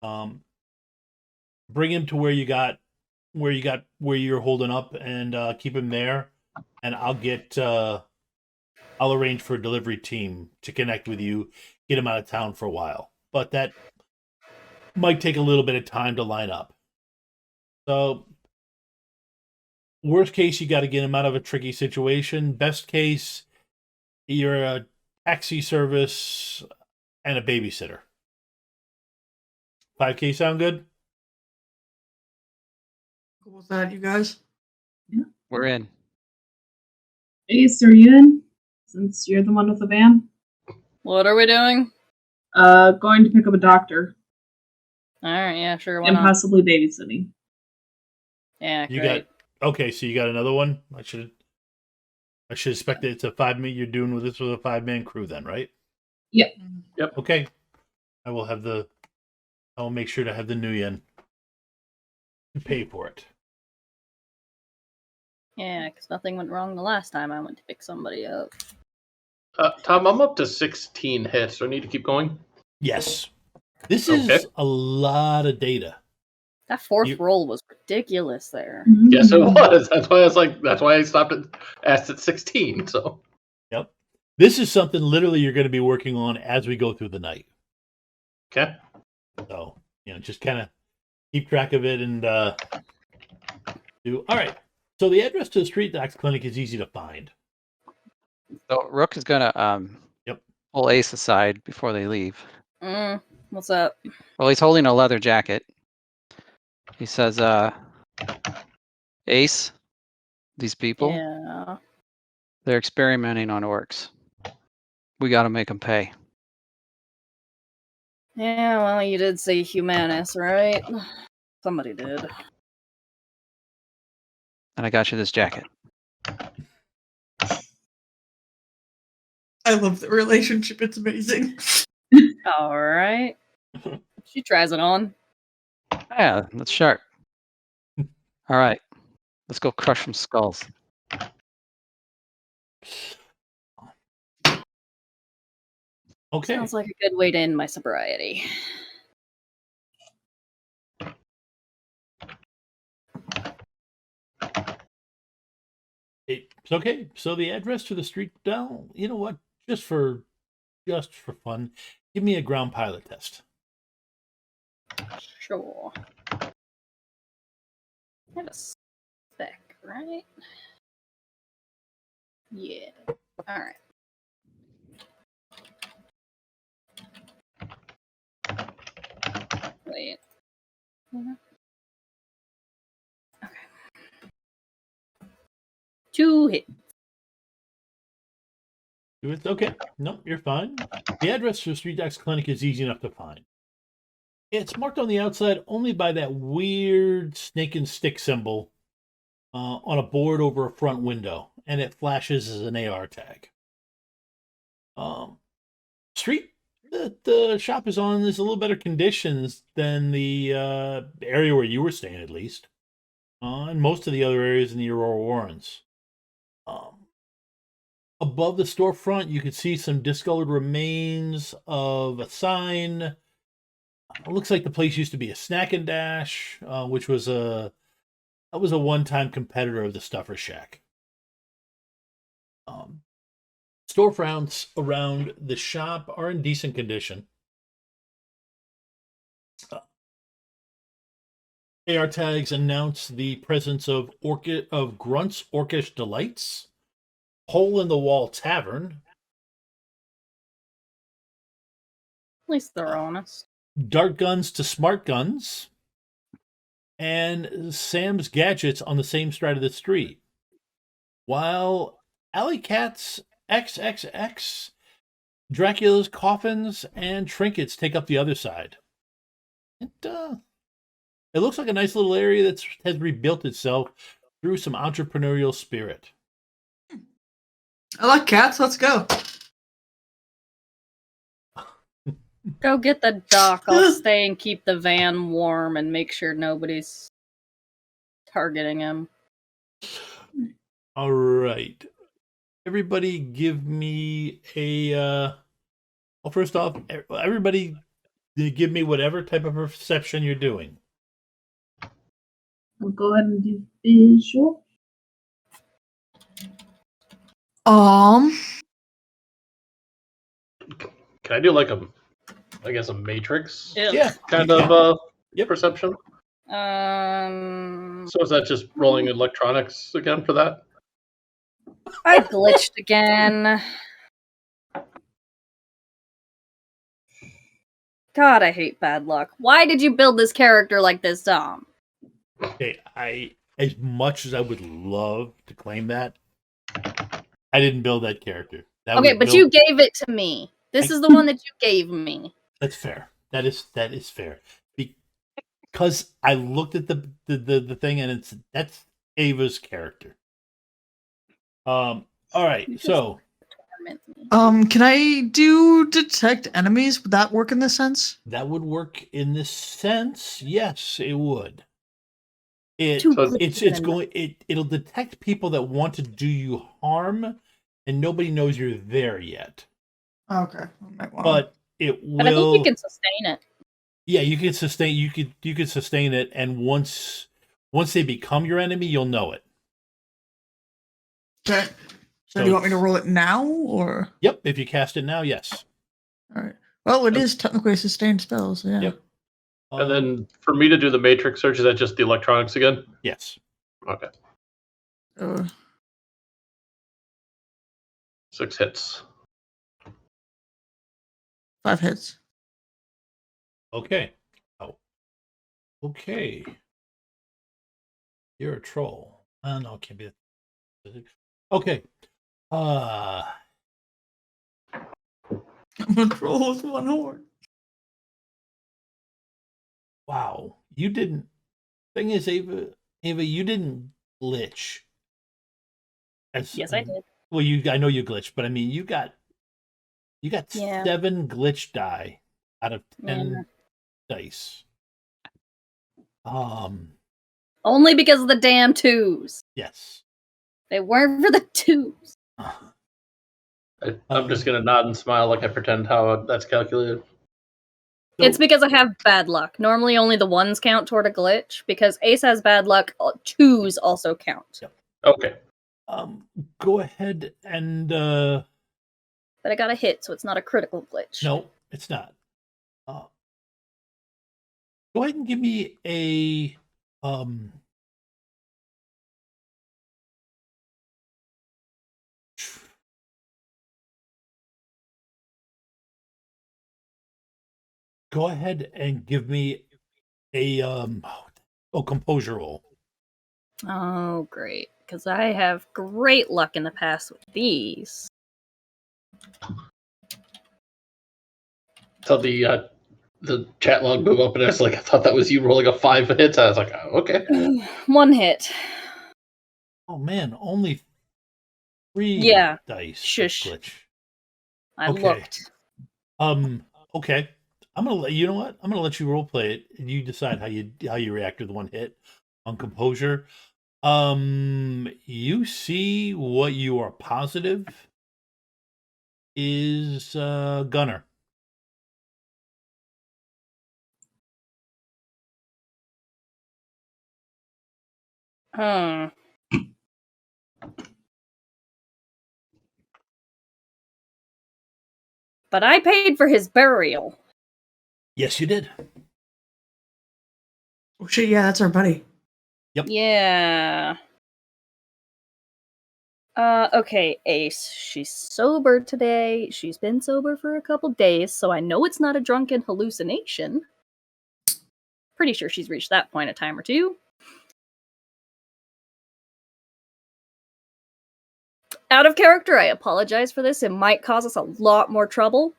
Bring him to where you're holding up, and keep him there. And I'll arrange for a delivery team to connect with you, get him out of town for a while. But that might take a little bit of time to line up. So, worst case, you got to get him out of a tricky situation. Best case, you're a taxi service and a babysitter. 5K sound good? Cool with that, you guys? We're in. Ace, are you in? Since you're the one with the van? What are we doing? Going to pick up a doctor. Alright, yeah, sure, why And not? possibly babysitting. Yeah, You great. okay, so you got another one? I should expect that it's a 5-man. You're doing with this with a 5-man crew then, right? Yep. Okay. I will make sure to have the new yen to pay for it. Yeah, because nothing went wrong the last time I went to pick somebody up. Tom, I'm up to 16 hits. Do I need to keep going? Yes. This Okay. is a lot of data. That fourth roll was ridiculous there. Yes, it was. That's why I was like. That's why I asked at 16. So. Yep. This is something literally you're going to be working on as we go through the night. Okay. So, just kind of keep track of it and do. All right. So the address to the Street Docs Clinic is easy to find. So Rook is gonna pull Ace aside before they leave. What's up? Well, he's holding a leather jacket. He says, Ace, these people, Yeah. they're experimenting on orcs. We got to make them pay. Yeah, well, you did say Humanis, right? Somebody did. And I got you this jacket. I love the relationship. It's amazing. Alright. She tries it on. Yeah, that's sharp. All right, let's go crush some skulls. Okay. Sounds like a good way to end my sobriety. It's okay. So the address to the street down. You know what? Just for fun, give me a ground pilot test. Sure. I have a spec, right? Yeah. Alright. Wait. Okay. 2 hits. It's okay. No, you're fine. The address to the Street Docs Clinic is easy enough to find. It's marked on the outside only by that weird snake and stick symbol on a board over a front window, and it flashes as an AR tag. Street that the shop is on is a little better conditions than the area where you were staying, at least, and most of the other areas in the Aurora Warrens. Above the storefront, you can see some discolored remains of a sign. It looks like the place used to be a Snack and Dash, which was a one-time competitor of the Stuffer Shack. Storefronts around the shop are in decent condition. AR tags announce the presence of Grunt's Orcish Delights, Hole in the Wall Tavern, At least they're honest. Dart Guns to Smart Guns, and Sam's Gadgets on the same side of the street. While Alley Cat's XXX, Dracula's Coffins, and Trinkets take up the other side. It looks like a nice little area that has rebuilt itself through some entrepreneurial spirit. I like cats. Let's go. Go get the doc. I'll stay and keep the van warm and make sure nobody's targeting him. All right. everybody give me a. Well, first off, everybody give me whatever type of perception you're doing. I'll go ahead and do visual. Can I do like a matrix Yeah, kind you of Yep. perception? Um, So is that just rolling electronics again for that? I glitched again. God, I hate bad luck. Why did you build this character like this, Dom? Okay, as much as I would love to claim that, I didn't build that character. That Okay, was but built- you gave it to me. This is the one that you gave me. That's fair. That is fair. Because I looked at the thing and that's Ava's character. All right, You just- so Torment me. Can I do detect enemies? Would that work in this sense? that would work in this sense. Yes, it would. Too So glitchy It's and- going it'll detect people that want to do you harm, and nobody knows you're there yet. Okay. I might want But it will. But I think you can sustain it. Yeah, you can sustain. You could sustain it, and once they become your enemy, you'll know it. Okay. So do you want me to roll it now, or? Yep, if you cast it now, yes. All right. Well, it is technically a sustained spell, so yeah. Yep. And then for me to do the matrix search, is that just the electronics again? yes. Okay. 6 hits. 5 hits. Okay. Oh. Okay. You're a troll. No, it can't be. Okay. I'm a troll with one horn. Wow. You didn't. Thing is, Ava, you didn't glitch. Yes, I did. Well, I know you glitched, but I mean, you got Yeah. 7 glitch die out of 10 Yeah. dice. Only because of the damn twos. Yes. They weren't for the twos. I'm just gonna nod and smile like I pretend how that's calculated. It's because I have bad luck. Normally only the ones count toward a glitch. Because Ace has bad luck, twos also count. Yep. Okay. Go ahead and But I got a hit, so it's not a critical glitch. no, it's not. Go ahead and give me a go ahead and give me a composure roll. Oh, great. Because I have great luck in the past with these. So the chat log blew up, and I was like, I thought that was you rolling a 5 hits. I was like, oh, okay. 1 hit. Oh man, only 3 Yeah. dice. Shush. Glitch. I Okay. looked. Okay. I'm gonna let you know what? I'm gonna let you role play it, and you decide how you react to the 1 hit on composure. You see what you are positive is Gunner. Hmm. But I paid for his burial. Yes, you did. Oh shit, yeah, that's our buddy. Yep. Yeah. Okay, Ace. She's sober today. She's been sober for a couple days, so I know it's not a drunken hallucination. Pretty sure she's reached that point a time or two. Out of character, I apologize for this. It might cause us a lot more trouble.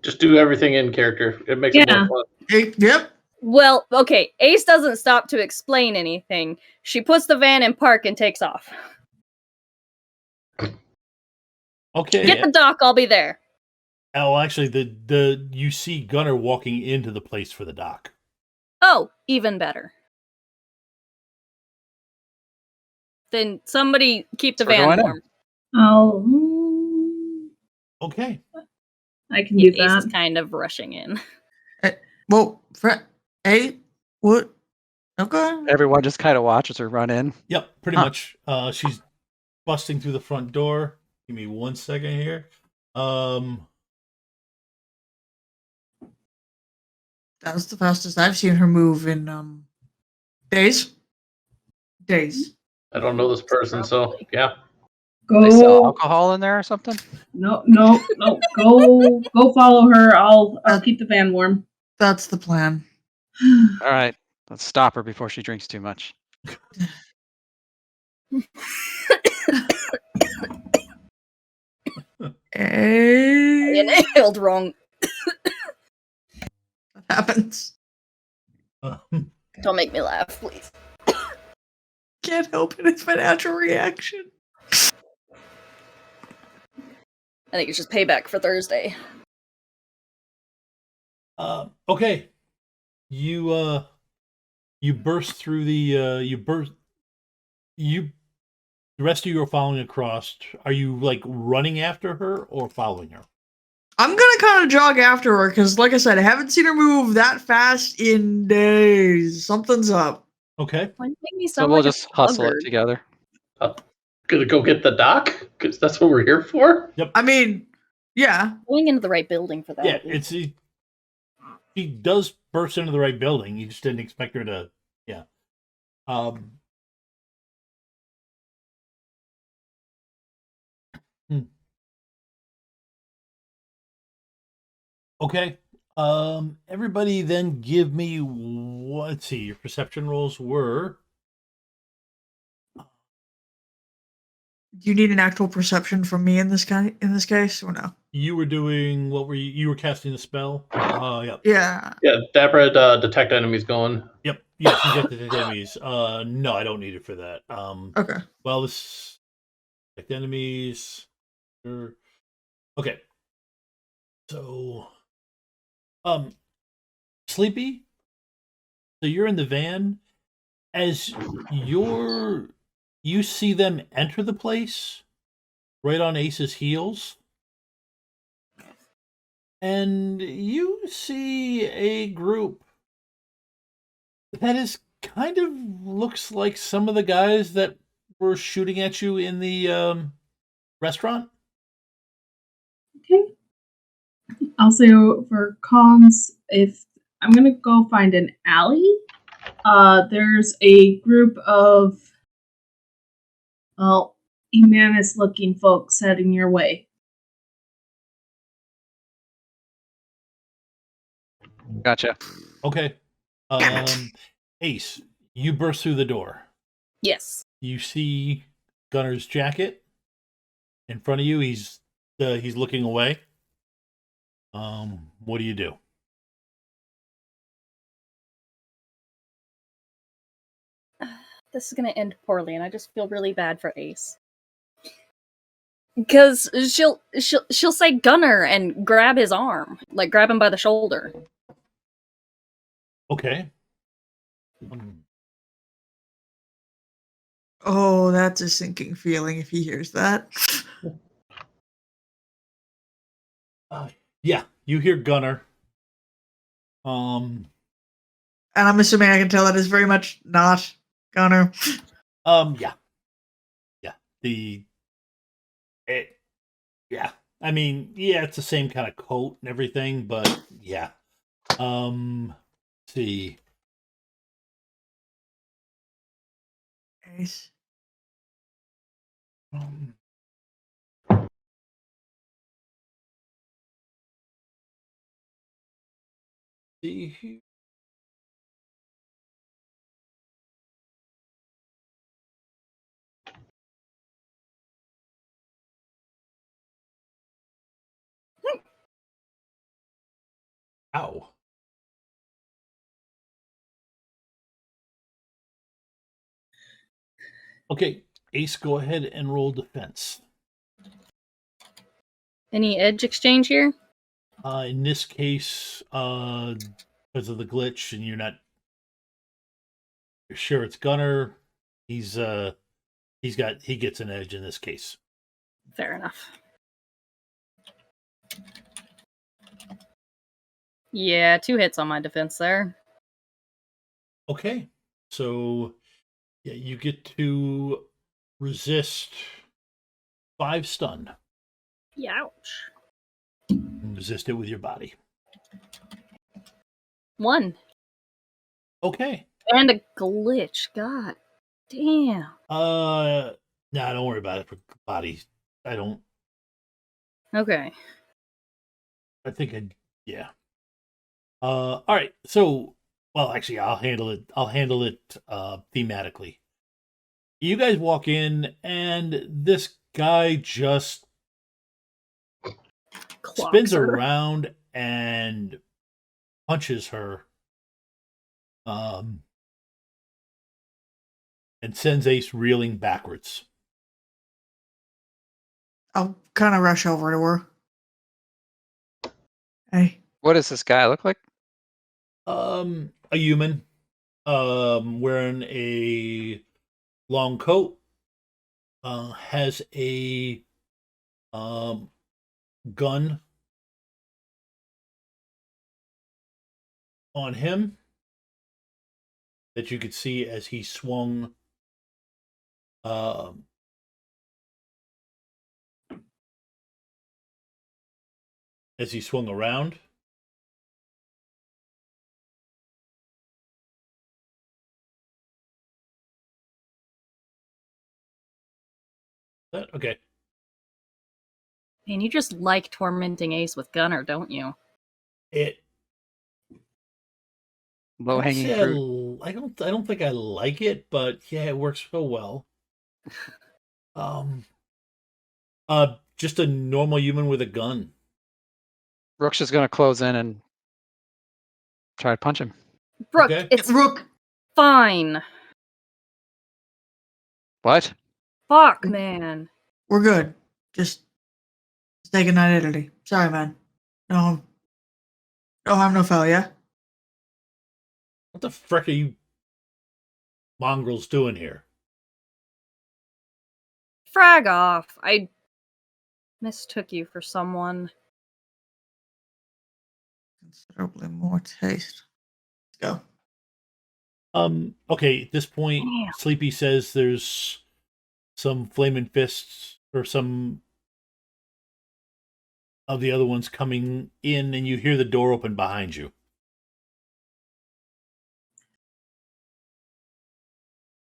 Just do everything in character. It makes it Yeah. more fun. Yep. Well, okay, Ace doesn't stop to explain anything. She puts the van in park and takes off. Okay. Get the dock, I'll be there. Oh, actually, the you see Gunner walking into the place for the dock. Oh, even better. Then somebody keep the So we're van going in. warm. I'll. Okay. I can do Ace is that. kind of rushing in. Well, hey, what? Okay. Everyone just kind of watches her run in. Yep, pretty Huh. much. She's busting through the front door. Give me 1 second here. That's the fastest I've seen her move in days. Days. I don't know this person, so Probably. yeah. They sell Go. alcohol in there or something? No. Go follow her. I'll keep the van warm. That's the plan. All right, let's stop her before she drinks too much. I Hey, inhaled wrong. what happens? Don't make me laugh, please. Can't help it. It's my natural reaction. I think it's just payback for Thursday. Okay. You burst through the the rest of you are following across. Are you like running after her or following her? I'm gonna kind of jog after her because, like I said, I haven't seen her move that fast in days. Something's up. Okay. Why do you make me So sound we'll like just a hustle it sluggard? together. Gonna go get the doc? Because that's what we're here for? I mean, yeah. Going into the right building for that. Yeah, at least. she does burst into the right building. You just didn't expect her to. Yeah. Okay. Everybody then give me let's see, your perception rolls were Do you need an actual perception from me in this case, or no? you were doing what were you were casting a spell? Yep. Yeah. Yeah, Dapper had detect enemies going. Yep. Yes, you get the enemies. No, I don't need it for that. Okay. Well, this detect enemies. Sure. Okay. So, Sleepy. So you're in the van. As you see them enter the place, right on Ace's heels, and you see a group that is kind of looks like some of the guys that were shooting at you in the restaurant. Okay. I'll say for cons, if I'm gonna go find an alley, there's a group of Humanis looking folks heading your way. Gotcha. Okay. Damn it. Ace, you burst through the door. Yes. You see Gunner's jacket in front of you. He's looking away. What do you do? This is gonna end poorly, and I just feel really bad for Ace. Because she'll say Gunner and grab his arm, like grab him by the shoulder. Okay. Oh, that's a sinking feeling if he hears that. Yeah, you hear Gunner. And I'm assuming I can tell that is very much not Gunner. Yeah. Yeah. I mean, yeah, it's the same kind of coat and everything, but yeah. Let's see. Ace. See here. Ow. Okay, Ace, go ahead and roll defense. Any edge exchange here? In this case, because of the glitch, and you're sure it's Gunner. He's he gets an edge in this case. Fair enough. Yeah, 2 hits on my defense there. Okay, so yeah, you get to resist 5 stun. Ouch. And resist it with your body. 1. Okay. And a glitch. God damn. Nah, don't worry about it for body. I don't. Okay. Yeah. All right. So, well, actually, I'll handle it. Thematically. You guys walk in, and this guy just spins Clocks her. around and punches her. And sends Ace reeling backwards. I'll kind of rush over to her. Hey. What does this guy look like? A human, wearing a long coat, has a gun on him that you could see as he swung around. Okay. And you just like tormenting Ace with Gunner, don't you? Low hanging fruit. I don't think I like it, but yeah, it works so well. Just a normal human with a gun. Rook's just gonna close in and try to punch him. Brooke, Okay. it's Rook. fine. What? Fuck, man. We're good. Just stay good night, Italy. Sorry, man. No harm, no foul, yeah? What the frick are you mongrels doing here? Frag off. I mistook you for someone. Considerably more taste. Let's Okay, at this point, Damn. Sleepy says there's some flaming fists or some of the other ones coming in, and you hear the door open behind you.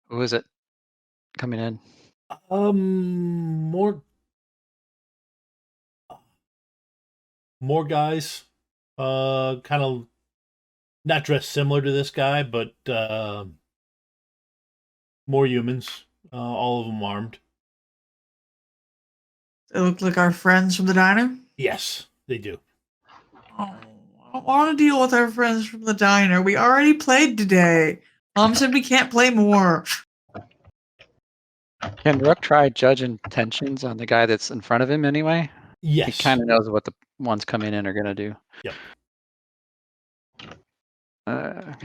Who is it coming in? More guys, kind of not dressed similar to this guy, but more humans, all of them armed. They look like our friends from the diner? Yes, they do. Oh, I don't want to deal with our friends from the diner. We already played today. Mom said we can't play more. Can Rook try judge intentions on the guy that's in front of him anyway? Yes. He kind of knows what the ones coming in are gonna do. Yep. I'm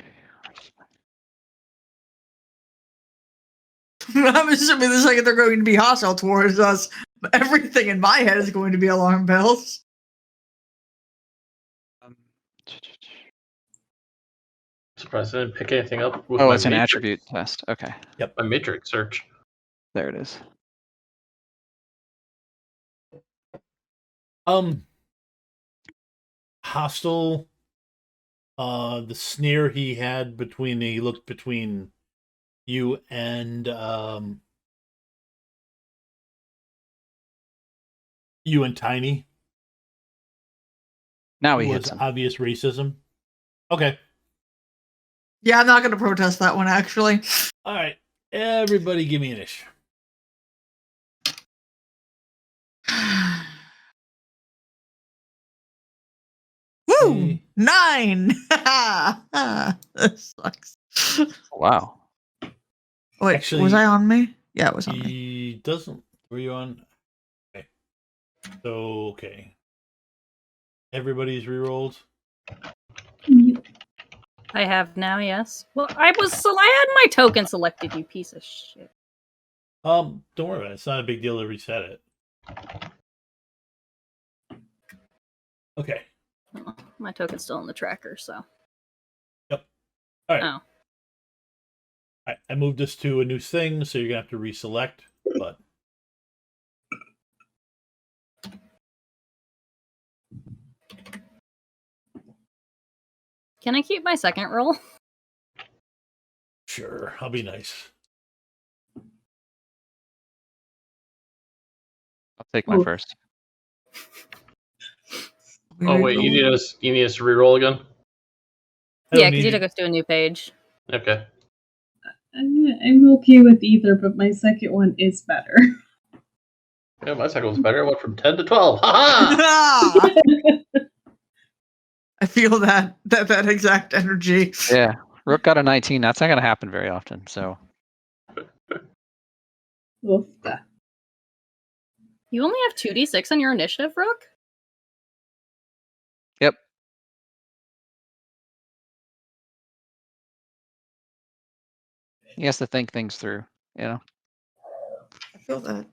assuming the second they're going to be hostile towards us, everything in my head is going to be alarm bells. Surprised I didn't pick anything up with Oh, my it's an matrix. attribute test. Okay, My matrix search. there it is. Hostile. The sneer he had between you and Tiny. Now he was hits him. obvious racism. Okay. Yeah, I'm not going to protest that one, actually. All right. Everybody give me an ish. Woo! Okay. 9! This sucks. Wow. Wait, Actually, was I on me? Yeah, it was on me. He doesn't. Were you on? Okay. So, okay. Everybody's rerolled. I have now, yes. Well, I had my token selected, you piece of shit. Don't worry about it. It's not a big deal to reset it. Okay. Oh, my token's still in the tracker, so. Yep. All right. Oh. I moved this to a new thing, so you're gonna have to reselect. But Can I keep my second roll? sure, I'll be nice. I'll take my Ooh. first. Oh wait, you need us to re-roll again? I don't Yeah, because need you took us to a new page. Okay. I'm okay with either, but my second one is better. Yeah, my second one's better. I went from 10 to 12. Ha Ah! I feel that exact energy. Yeah. Rook got a 19. That's not going to happen very often. So Oofta. You only have 2d6 on your initiative, Rook? yep. He has to think things through. You know. I feel that.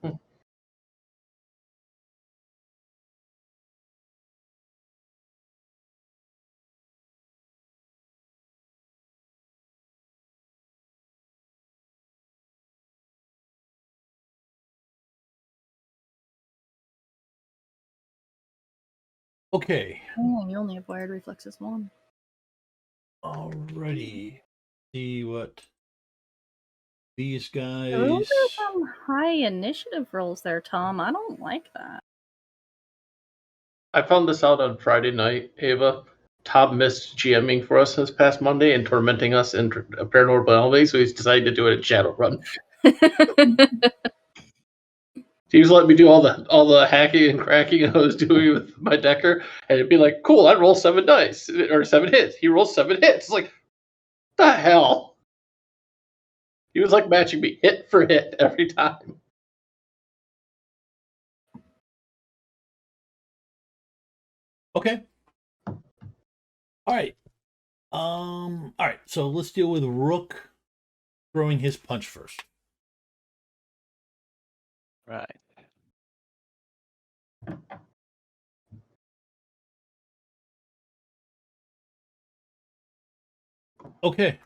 Okay. Oh, you only have wired reflexes 1. Alrighty. See what these guys. Those are some high initiative rolls there, Tom. I don't like that. I found this out on Friday night, Ava. Tom missed GMing for us this past Monday and tormenting us in Paranormal Reality, so he's decided to do it at Shadowrun. He was letting me do all the hacking and cracking I was doing with my decker, and it'd be like, cool, I roll 7 dice or 7 hits. He rolls 7 hits. It's like, the hell? He was like matching me hit for hit every time. Okay. All right. All right. So let's deal with Rook throwing his punch first. Right. Okay.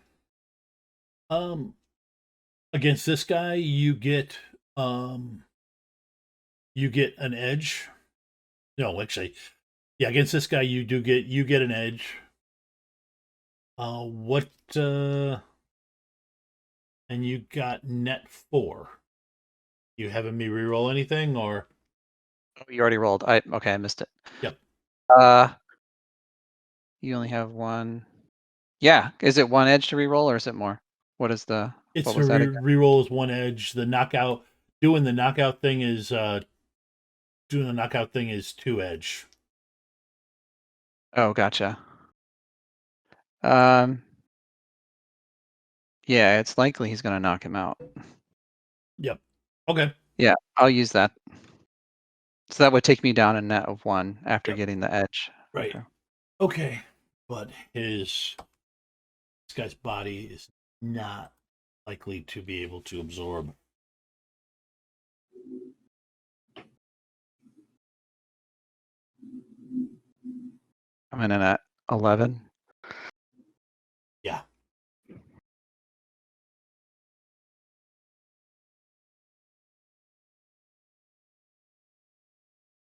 Against this guy, you get an edge. No, actually, yeah. Against this guy, you get an edge. What? And you got net 4. You having me reroll anything or? Oh, you already rolled. Okay, I missed it. Yep. You only have one. Yeah. Is it one edge to reroll or is it more? What is the? It's What a was that again? reroll is 1 edge. The knockout doing the knockout thing is 2 edge. Oh, gotcha. Yeah, it's likely he's gonna knock him out. Yep. Okay. Yeah, I'll use that. So that would take me down a net of 1 after Yep. getting the edge. Right. Okay. But this guy's body is not likely to be able to absorb. I'm in at 11. Yeah.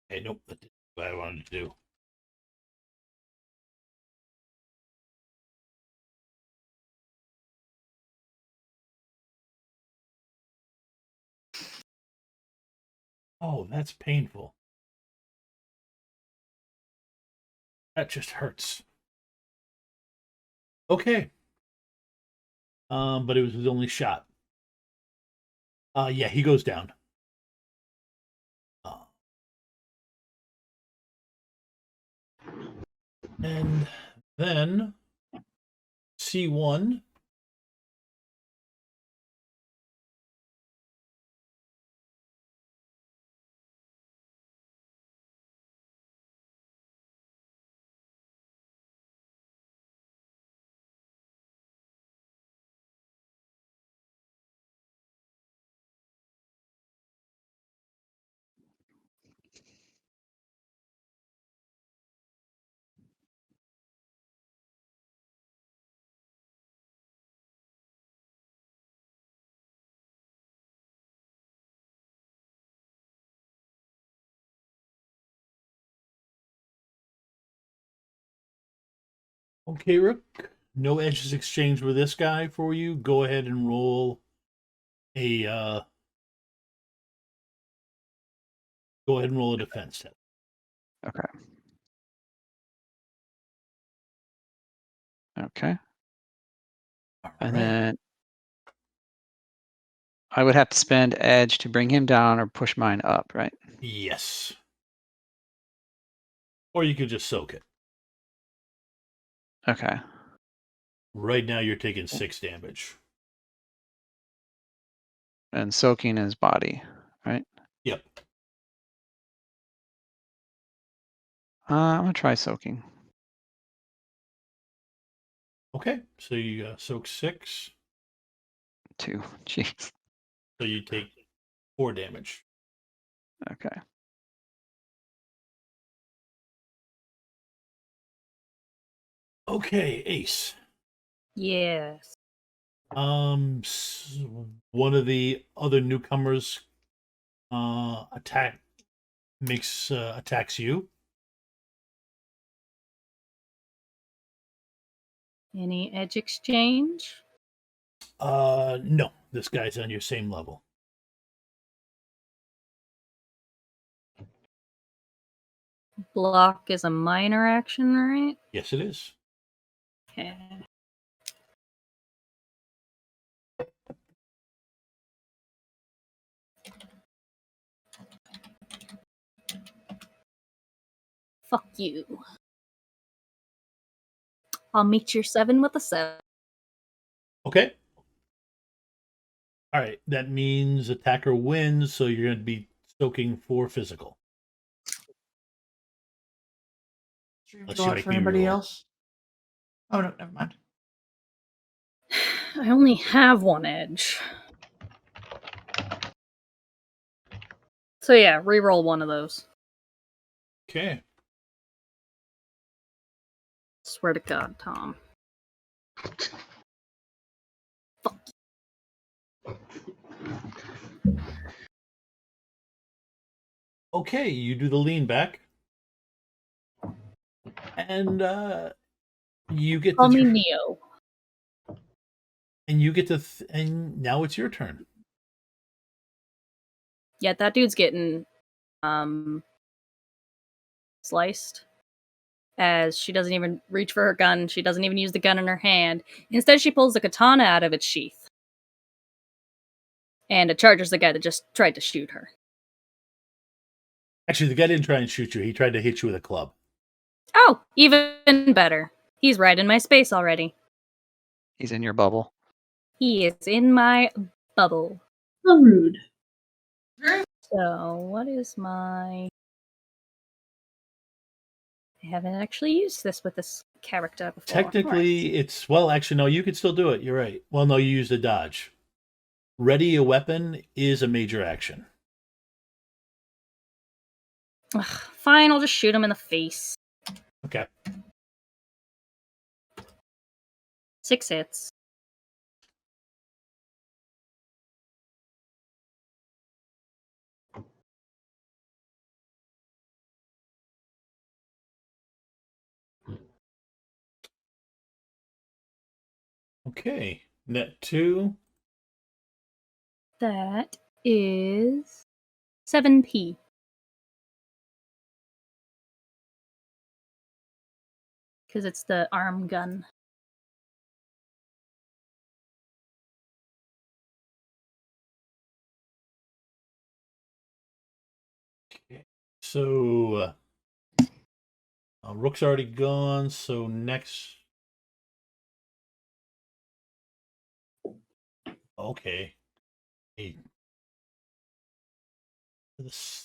Okay, nope, that didn't do what I wanted to do. Oh, that's painful. That just hurts. Okay. But it was his only shot. Yeah, he goes down. And then C1. Okay, Rook. No edges exchanged with this guy for you. Go ahead and roll a defense test. Okay. Okay. All And right. then I would have to spend edge to bring him down or push mine up, right? Yes. Or you could just soak it. Okay. Right now you're taking 6 damage. And soaking his body, right? Yep. I'm gonna try soaking. Okay. So you soak 6. 2. Jeez. So you take 4 damage. Okay. Okay, Ace. Yes. One of the other newcomers attacks you. Any edge exchange? No, this guy's on your same level. Block is a minor action, right? Yes, it is. Okay. Fuck you. I'll meet your 7 with a 7. Okay. All right, that means attacker wins, so you're going to be soaking 4 physical. Stream Unless go you out make for me anybody reroll. else? Oh no, never mind. I only have 1 edge. So yeah, reroll 1 of those. Okay. Swear to God, Tom. Fuck. Okay, you do the lean back. And you get Call to me Neo. and you get to and now it's your turn. Yeah, that dude's getting sliced. As she doesn't even reach for her gun. She doesn't even use the gun in her hand. Instead, she pulls the katana out of its sheath. And it charges the guy that just tried to shoot her. Actually, the guy didn't try and shoot you. He tried to hit you with a club. Oh, even better. He's right in my space already. He's in your bubble. He is in my bubble. How rude. So, what is my... I haven't actually used this with this character before. Technically, it's actually no, you could still do it. You're right. Well, no, you used a dodge. Ready a weapon is a major action. Ugh, fine, I'll just shoot him in the face. Okay. 6 hits. Okay. Net 2. That is 7p. Because it's the arm gun. Okay. So Rook's already gone. So next. Okay. Hey.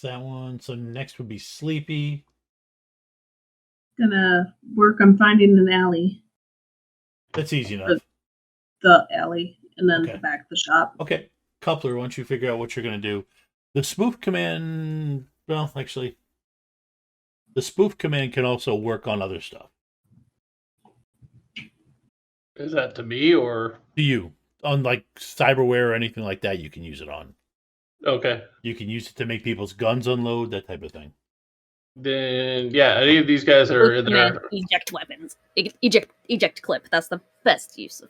That one. So next would be Sleepy. Gonna work on finding an alley. That's easy enough. The alley, and then Okay. the back of the shop. Okay. Coupler, once you figure out what you're going to do, the spoof command, well, actually, the spoof command can also work on other stuff. Is that to me or? To you. On like cyberware or anything like that, you can use it on. Okay. You can use it to make people's guns unload, that type of thing. Then, yeah, any of these guys that are in Command, there, eject weapons. Eject clip. That's the best use of.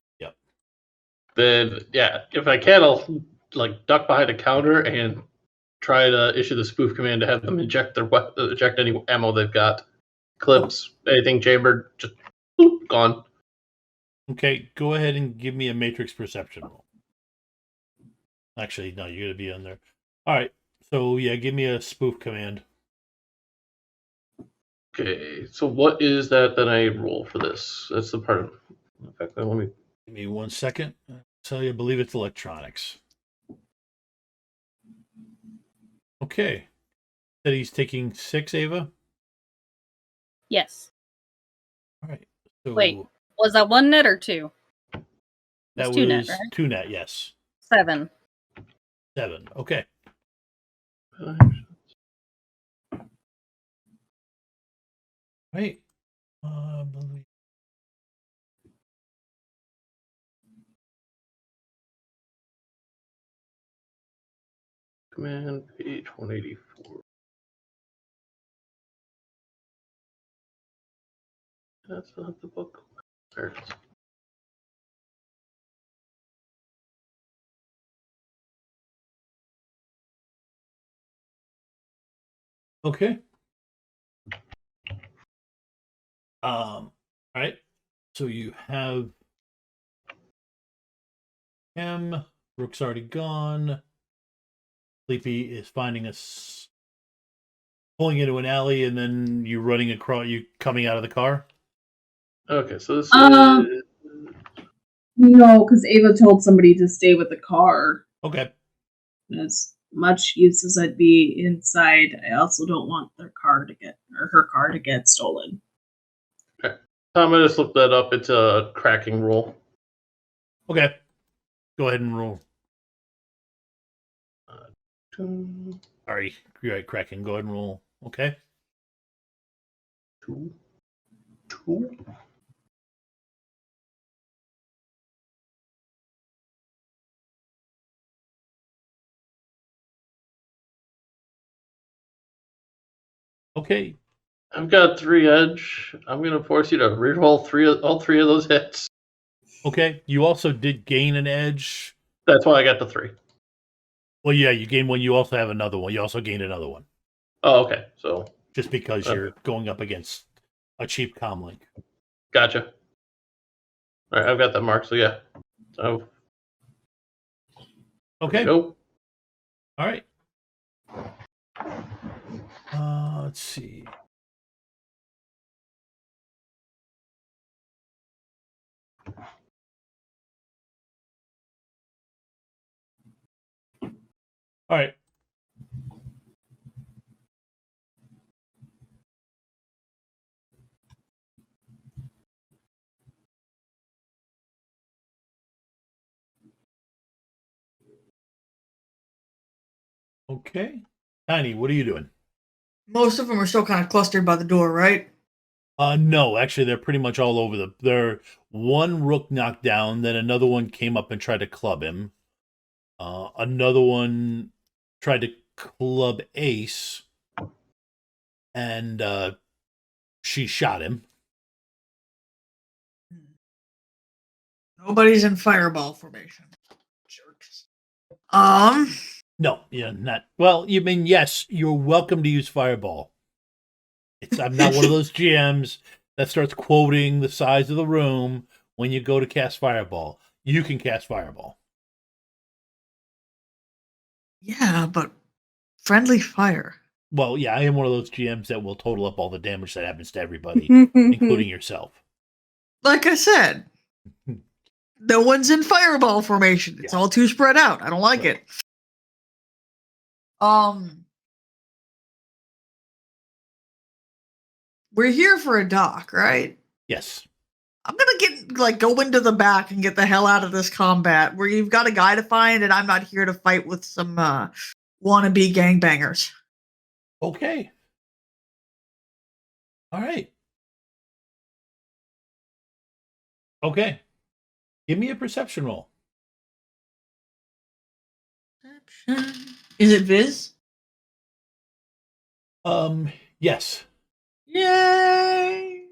then, yeah, if I can, I'll like duck behind a counter and try to issue the spoof command to have them eject eject any ammo they've got. Clips, anything chambered, just boop, gone. Okay, go ahead and give me a matrix perception roll. Actually, no, you're gonna be on there. All right, so yeah, give me a spoof command. Okay, so what is that I roll for this? That's the part of. In fact, let me. Give me 1 second. I'll tell you, I believe it's electronics. Okay, said he's taking 6, Ava. Yes. All right. So Wait, was that 1 net or 2? that It's was 2 net, right? 2 net. Yes. 7. 7. Okay. Right. Believe. Command page 184. That's not the book. There it is. Okay. All right. So you have him. Rook's already gone. Sleepy is finding us, pulling into an alley, and then you running across. You coming out of the car. Okay, so this Um, is. No, because Ava told somebody to stay with the car. Okay. As much use as I'd be inside, I also don't want their car to get or her car to get stolen. Tom, I just looked that up. It's a cracking roll. Okay. Go ahead and roll. Two, Sorry, you're right, cracking. Go ahead and roll. Okay. two. Okay. I've got 3 edge. I'm gonna force you to reroll all three of those hits. Okay. You also did gain an edge. That's why I got the 3. Well, yeah, you gained one. You also have another one. You also gained another one. Oh, okay. So Just because you're going up against a cheap comlink. gotcha. All right, I've got that mark. So yeah. So Okay. go. All right. Let's see. All right. Okay. Tiny, what are you doing? Most of them are still kind of clustered by the door, right? No, actually, they're pretty much all over the. They're one rook knocked down, then another one came up and tried to club him. Another one tried to club Ace, and she shot him. Nobody's in fireball formation. Jerks. No, yeah, not well. You mean yes? You're welcome to use Fireball. I'm not one of those GMs that starts quoting the size of the room when you go to cast Fireball. You can cast Fireball. Yeah, but friendly fire. Well, yeah, I am one of those GMs that will total up all the damage that happens to everybody, including yourself. Like I said, no one's in fireball formation. It's all too spread out. I don't like it. We're here for a dock, right? Yes. I'm gonna go into the back and get the hell out of this combat where you've got a guy to find and I'm not here to fight with some wannabe gangbangers. Okay. All right. Okay. Give me a perception roll. Is it Viz? Yes. Yay!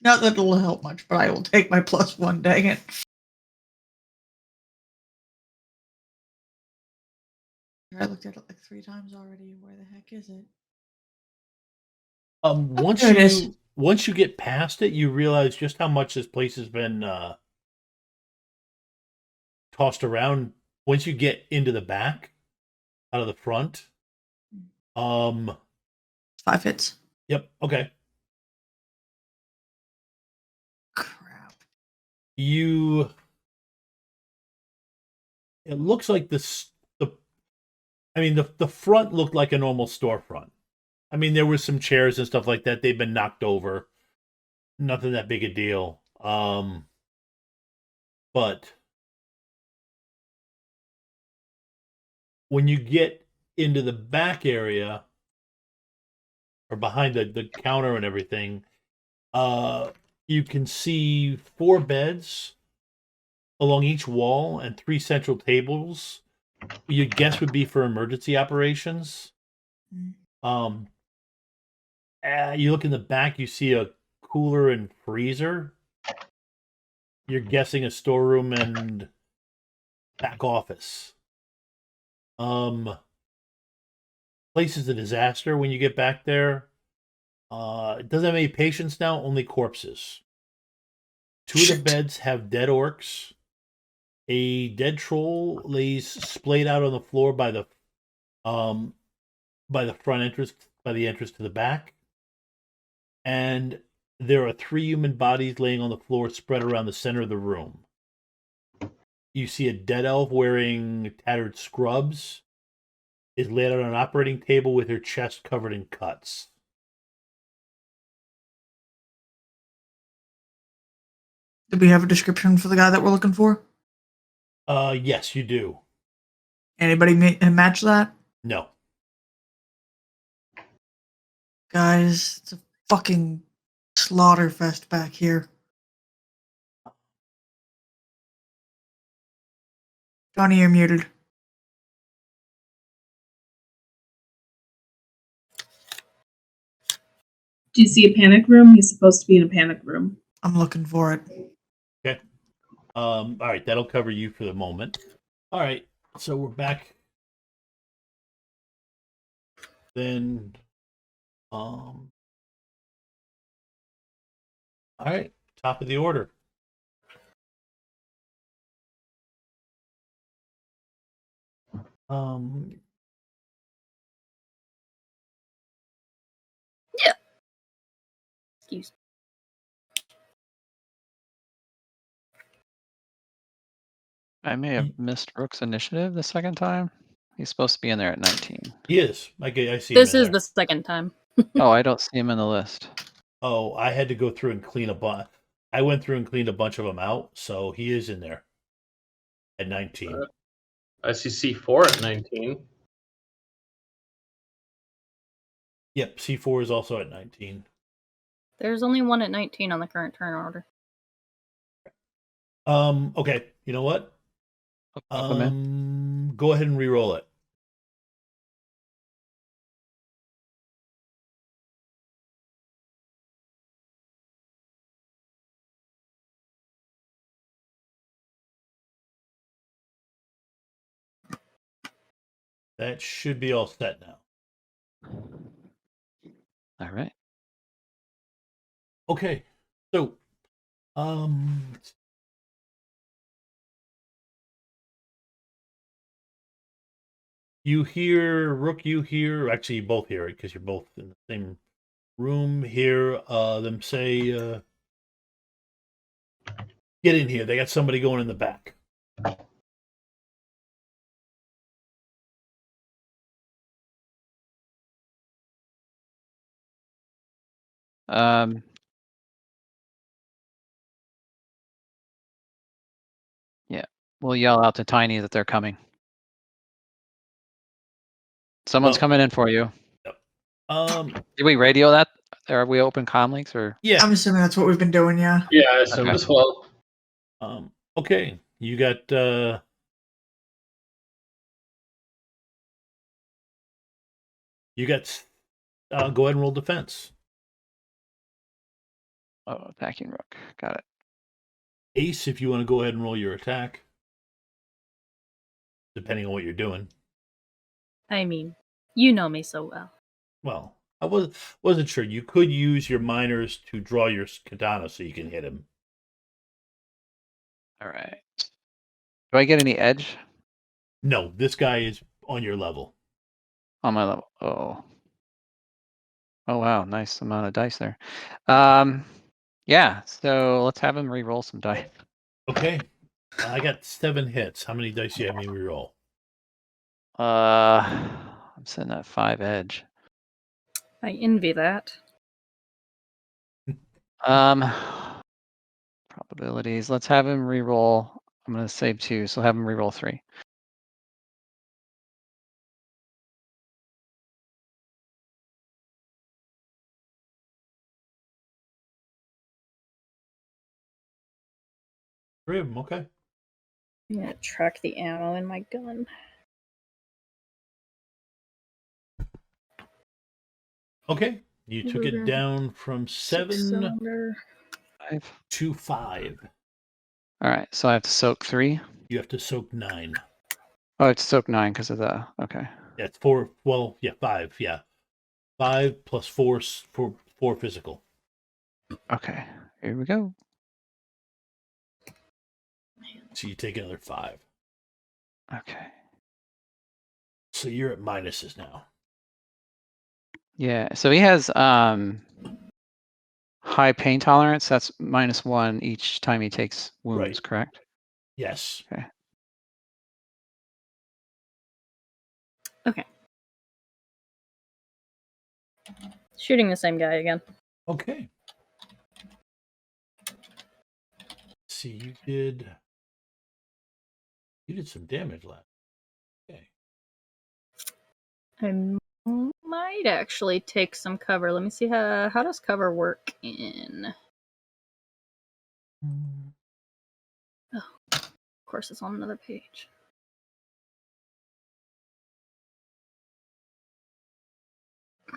Not that it'll help much, but I will take my +1, dang it. I looked at it like 3 times already. Where the heck is it? Once There it is. once you get past it, you realize just how much this place has been tossed around. Once you get into the back, out of the front. 5 hits. Yep. Okay. Crap. It looks like the front looked like a normal storefront. I mean, there were some chairs and stuff like that. They've been knocked over. Nothing that big a deal. But when you get into the back area or behind the counter and everything, you can see 4 beds along each wall and 3 central tables. You'd guess would be for emergency operations. You look in the back, you see a cooler and freezer. You're guessing a storeroom and back office. Place is a disaster when you get back there. It doesn't have any patients now, only corpses. 2 of the beds have dead orcs. A dead troll lays splayed out on the floor by the front entrance, by the entrance to the back. And there are 3 human bodies laying on the floor spread around the center of the room. You see a dead elf wearing tattered scrubs is laid on an operating table with her chest covered in cuts. Did we have a description for the guy that we're looking for? Yes, you do. Anybody match that? No. Guys, it's a fucking slaughter fest back here. Johnny, you're muted. Do you see a panic room? He's supposed to be in a panic room. I'm looking for it. Okay. All right, that'll cover you for the moment. All right, so we're back. Then, all right, top of the order. Yeah. Excuse me. I may have missed Rook's initiative the second time. He's supposed to be in there at 19. He is. I see This him in is there. the second time. Oh, I don't see him in the list. Oh, I had to go through and clean a bunch. I went through and cleaned a bunch of them out, so he is in there at 19. I see C4 at 19. Yep, C4 is also at 19. There's only one at 19 on the current turn order. Okay, you know what? Go ahead and re-roll it. That should be all set now. All right. Okay, so, you hear, Rook, actually you both hear it because you're both in the same room, hear them say, get in here, they got somebody going in the back. Yeah, we'll yell out to Tiny that they're coming. Someone's coming in for you. Did we radio that? Are we open comm links or? Yeah. I'm assuming that's what we've been doing, yeah. Yeah, I assume Okay. as well. Okay, you got Go ahead and roll defense. Oh, attacking rook. Got it. Ace, if you want to go ahead and roll your attack, depending on what you're doing. I mean, you know me so well. Well, I wasn't sure. You could use your minors to draw your katana so you can hit him. All right. Do I get any edge No, this guy is on your level. on my level? Oh. Oh wow, nice amount of dice there. Yeah. So let's have him re-roll some dice. Okay. I got 7 hits. How many dice do you have me reroll? I'm sitting at 5 edge. I envy that. Probabilities. Let's have him re-roll. I'm gonna save 2, so have him re-roll 3. Three of them. Okay. I'm gonna track the ammo in my gun. Okay. You took it down from 7 5. to 5. All right. So I have to soak 3. You have to soak 9. Oh, it's soak 9 because of the. Okay. Yeah, it's 4. Well, yeah, 5. Yeah. 5 plus 4 for 4 physical. Okay. Here we go. So you take another 5. Okay. So you're at minuses now. Yeah. So he has high pain tolerance. That's -1 each time he takes wounds. Right. Correct. Yes. Okay. Okay. Shooting the same guy again. Okay. Let's see, you did some damage last. Okay. I might actually take some cover. Let me see how does cover work in. Oh, of course, it's on another page.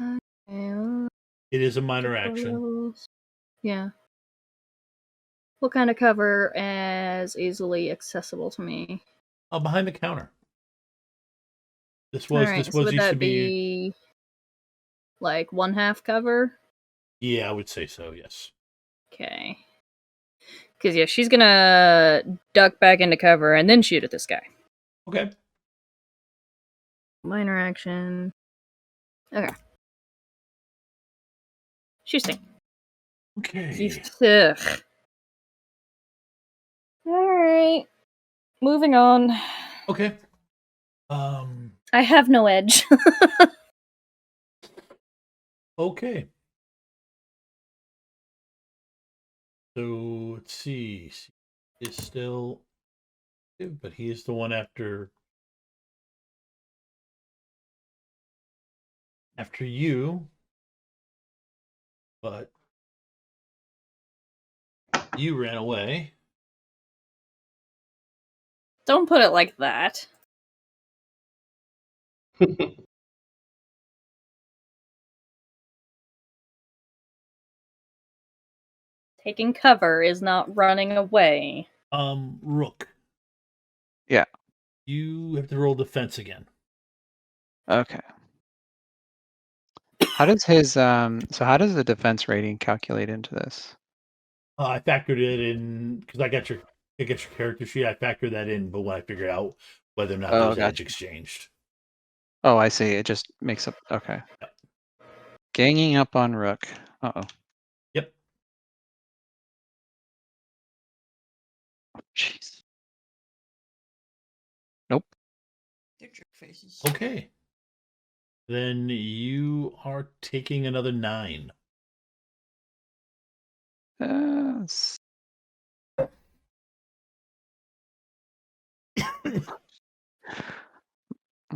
Okay. It is a minor action. Yeah. What kind of cover is easily accessible to me? Behind the counter. This All was right, this so was would used to that be. be like 1/2 cover? Yeah, I would say so. Yes. Okay. Because yeah, she's gonna duck back into cover and then shoot at this guy. Okay. Minor action. Okay. Shooting. Okay. Ugh. All right. Moving on. Okay. I have no edge. Okay. So let's see. Is still, but he is the one after you. But you ran away. Don't put it like that. Taking cover is not running away. Rook. Yeah. You have to roll defense again. Okay. How does his so how does the defense rating calculate into this? I factored it in because I got your character sheet. I factored that in, but when I figured out whether or not Oh, those edge gotcha. exchanged. Oh, I see. It just makes up. Okay. Yep. Ganging up on rook. Uh-oh. Yep. Jeez. Nope. Faces. Okay. Then you are taking another 9. S-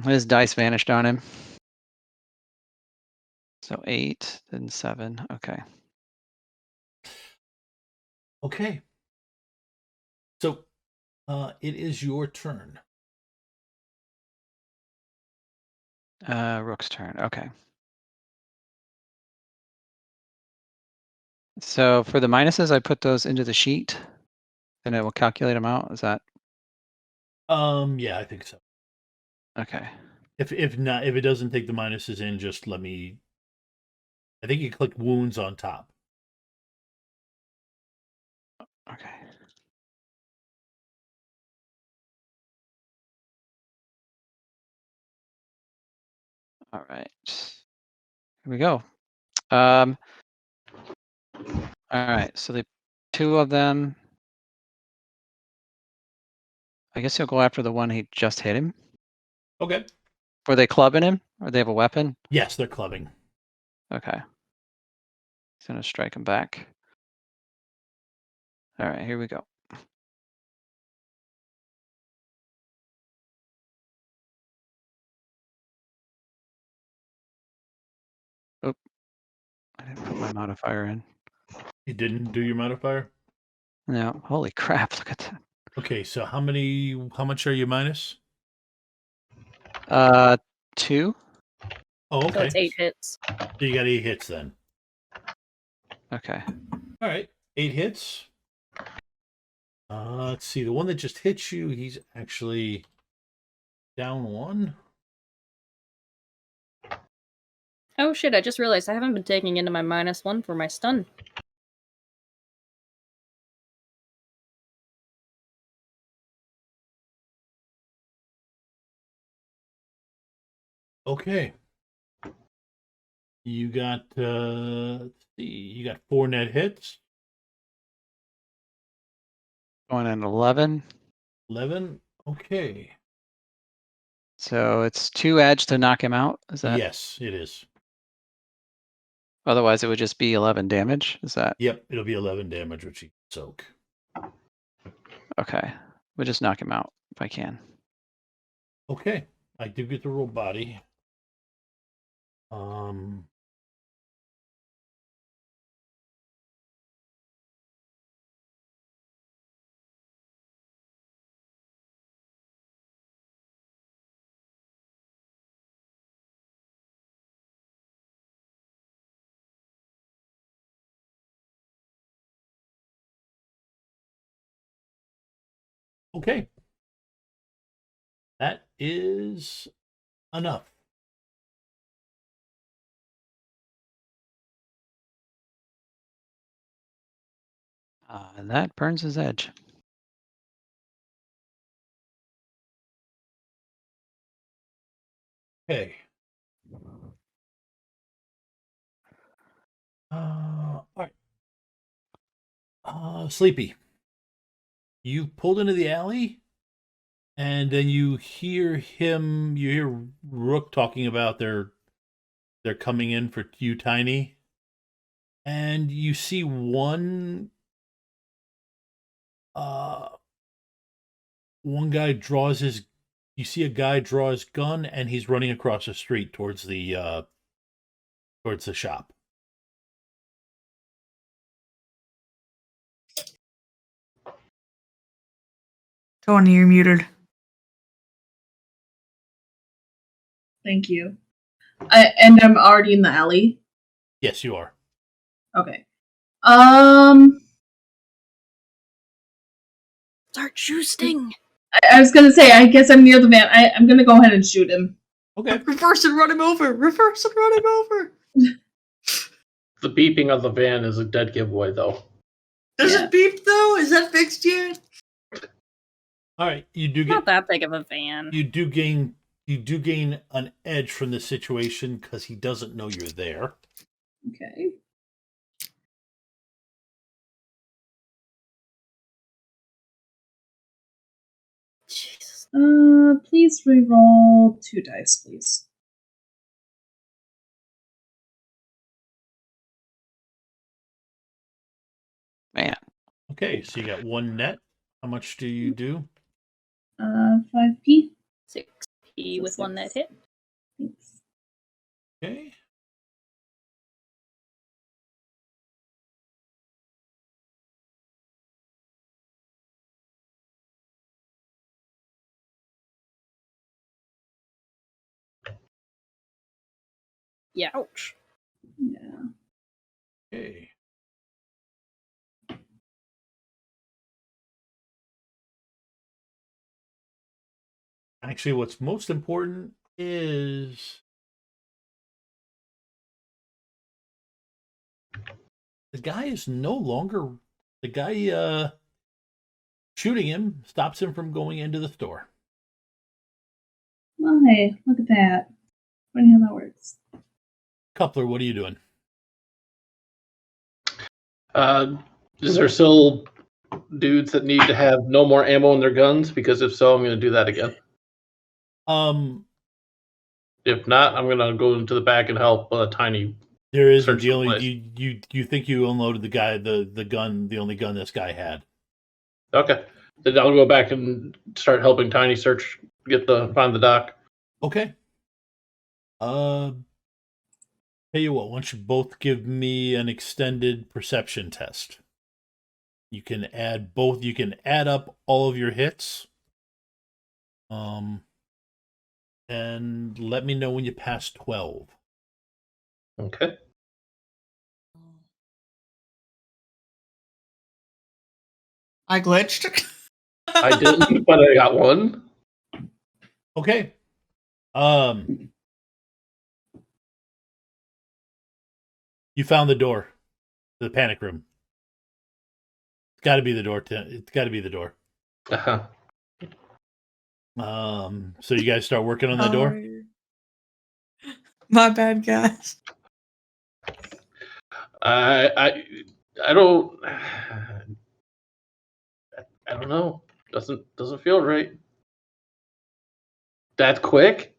His dice vanished on him. So 8, then 7. Okay. Okay. So, it is your turn. Rook's turn. Okay. So for the minuses, I put those into the sheet, and it will calculate them out. Is that Yeah, I think so. okay? If not, if it doesn't take the minuses in, just let me. I think you click wounds on top. Okay. All right. Here we go. All right. So the two of them. I guess he'll go after the one he just hit him. Okay. Were they clubbing him? Or they have a weapon? Yes, they're clubbing. Okay. He's gonna strike him back. All right, here we go. Oh, I didn't put my modifier in. You didn't do your modifier? No, holy crap! Look at that. Okay, so how much are you minus? 2. Oh, So okay. it's 8 hits. So you got 8 hits then. Okay. All right, 8 hits. Let's see. The one that just hit you, he's actually down 1. Oh shit, I just realized I haven't been taking into my -1 for my stun. Okay. You got let's see, you got 4 net hits. Going in 11. 11. Okay. So it's 2 edge to knock him out. Is that? Yes, it is. Otherwise, it would just be 11 damage. Is that? Yep, it'll be 11 damage, which you soak. Okay. We'll just knock him out if I can. Okay, I do get to roll body. Um, okay. That is enough. And that burns his edge. Okay. All right. Sleepy. You pulled into the alley, and then you hear Rook talking about they're coming in for you, Tiny, and you see one guy draws his. You see a guy draw his gun, and he's running across the street towards the shop. Tony, you're muted. Thank you. And I'm already in the alley. Yes, you are. Okay. Start shooting. I was gonna say, I guess I'm near the van. I'm gonna go ahead and shoot him. Okay. Reverse and run him over. Reverse and run him over. The beeping of the van is a dead giveaway, though. Does Yeah. it beep though? Is that fixed yet? All right. You do Not get. that big of a van. You do gain an edge from this situation because he doesn't know you're there. Okay. Jesus. Please re-roll 2 dice, please. Man. Okay, so you got 1 net. How much do you do? 5p. 6p So with 1 net 6. hit. Thanks. Okay. Yeah, ouch. Yeah. Okay. Actually, what's most important is the guy is no longer the guy shooting him stops him from going into the store. Well, hey, look at that. Funny how that works. Coupler, what are you doing? Is there still dudes that need to have no more ammo in their guns? Because if so, I'm going to do that again. If not, I'm going to go into the back and help Tiny. There is Search the only someplace. you think you unloaded the guy the gun, the only gun this guy had. Okay. Then I'll go back and start helping Tiny search, find the dock. Okay. Tell you what, why don't you both give me an extended perception test? You can add both. You can add up all of your hits. And let me know when you pass 12. Okay. I glitched. I didn't, but I got one. Okay. You found the door to the panic room. It's got to be the door. It's got to be the door. Uh-huh. So you guys start working on that door. My bad, guys. I don't. I don't know. Doesn't feel right. That quick?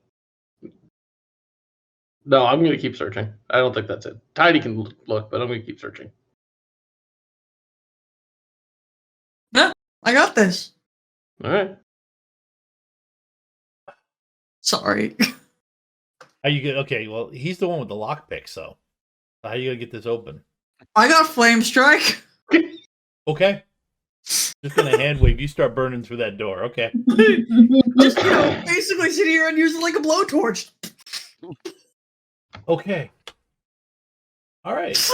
No, I'm going to keep searching. I don't think that's it. Tiny can look, but I'm going to keep searching. No, I got this. All right. Sorry. How you get? Okay, well, he's the one with the lockpick, so how you gonna get this open? I got flame strike. Okay. Just gonna hand wave. You start burning through that door. Okay. Just, basically sit here and use it like a blowtorch. Okay. All right.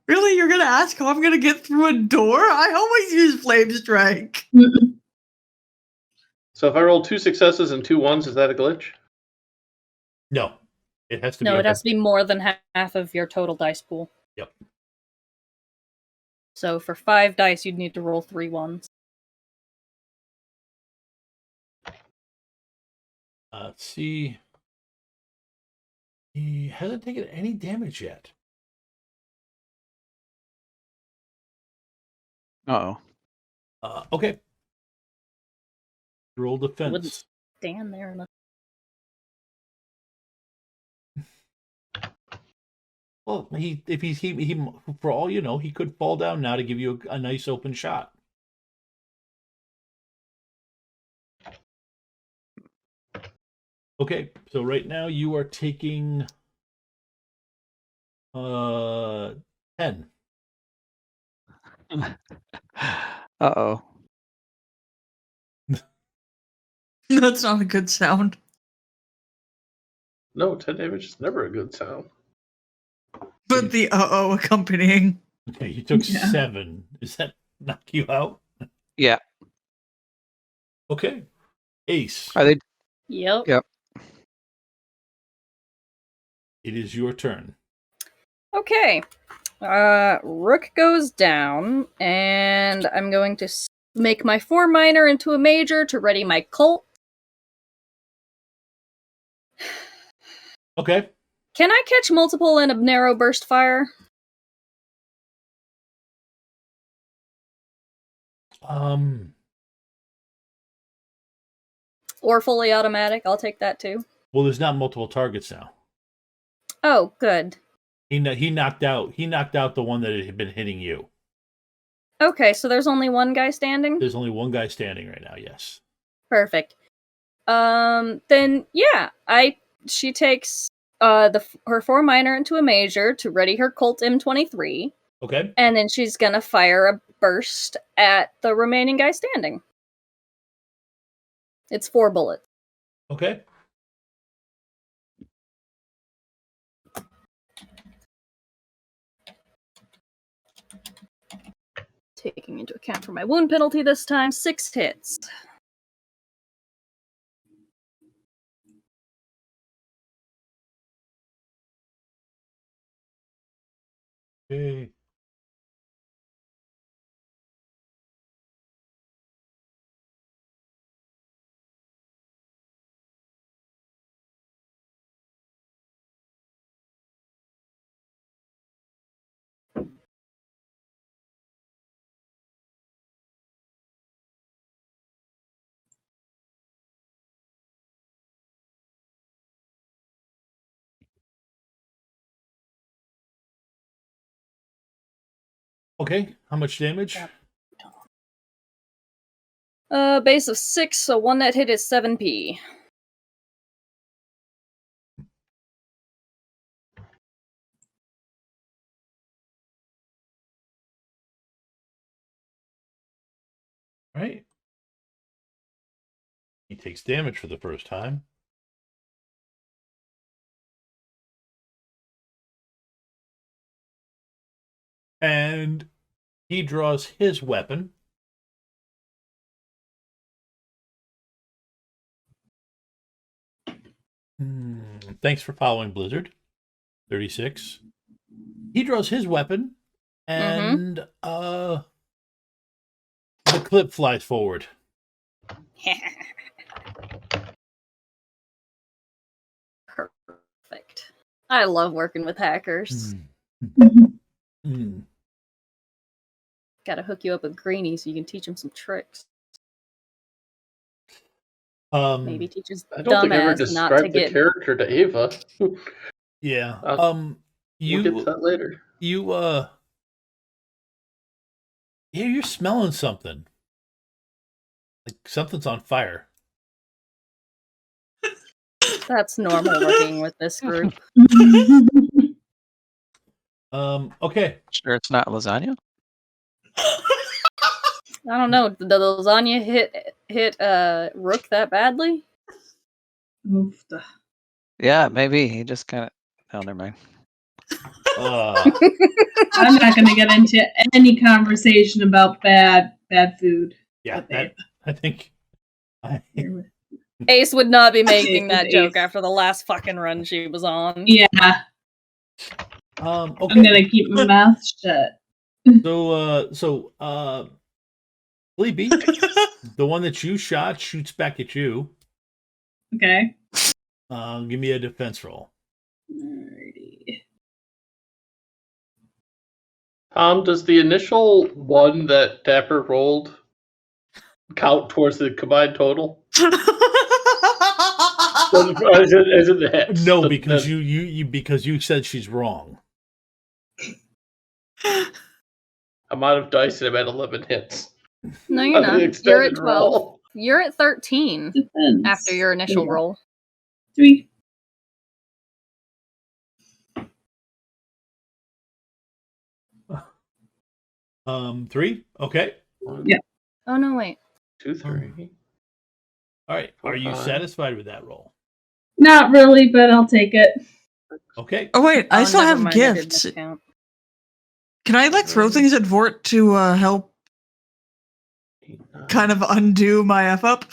Really? You're gonna ask how I'm gonna get through a door? I always use flame strike. So if I roll 2 successes and 2 1s, is that a glitch? No, it has to No, be. it has to be more than half of your total dice pool. Yep. So for 5 dice, you'd need to roll 3 ones. Let's see. He hasn't taken any damage yet. Uh-oh. Okay. Roll Wouldn't defense. stand there and Well, if he for all you know, he could fall down now to give you a nice open shot. Okay, so right now you are taking 10. Uh-oh. That's not a good sound. No, 10 damage is never a good sound. But the uh-oh accompanying. Okay, you took Yeah. 7. Does that knock you out? Yeah. Okay. Ace, Are they? Yep. Yep. it is your turn. Okay. Rook goes down, and I'm going to make my 4 minor into a major to ready my cult. Okay. Can I catch multiple in a narrow burst fire? Or fully automatic? I'll take that too. Well, there's not multiple targets now. Oh, good. He knocked out the one that had been hitting you. Okay, so there's only one guy standing? There's only one guy standing right now. Yes. Perfect. Then yeah, she takes her 4 minor into a major to ready her Colt M23, Okay. and then she's gonna fire a burst at the remaining guy standing. It's 4 bullets. Okay. Taking into account for my wound penalty this time, 6 hits. Okay. Okay, how much damage? Base of 6, so one that hit is 7p. Right. He takes damage for the first time. And he draws his weapon. Thanks for following, Blizzard. 36. He draws his weapon, and the clip flies forward. Perfect. I love working with hackers. Gotta hook you up with Greenie so you can teach him some tricks. Maybe teach his I don't think I ever dumbass not to described the get. character to Ava. Yeah. We'll get to that later. Yeah, you're smelling something. Like something's on fire. That's normal working with this group. Okay. Sure, it's not lasagna. I don't know. Did the lasagna hit Rook that badly? Oof. Yeah, maybe he just kind of. Oh, never mind. I'm not going to get into any conversation about bad food. Yeah, I think. Ace would not be making Ace that is joke Ace. after the last fucking run she was on. Yeah, Okay. I'm going to keep my mouth shut. So, Sleepy, the one that you shot shoots back at you. Okay. Give me a defense roll. Alrighty. Does the initial one that Dapper rolled count towards the combined total? Is it the hits? No, because you said she's wrong. I'm out of dice and I'm at 11 hits. No, you're On the not. You're at extended 12. roll. You're at 13 Defense. after your initial Yeah. roll. 3. Three. Okay. Yeah. Oh no, wait. 2, 3. All right. Are you 5. satisfied with that roll? Not really, but I'll take it. Oh Okay. wait, I still never have mind, I did gifts. miscount. Can I throw things at Vort to help 8, 9. kind of undo my F up?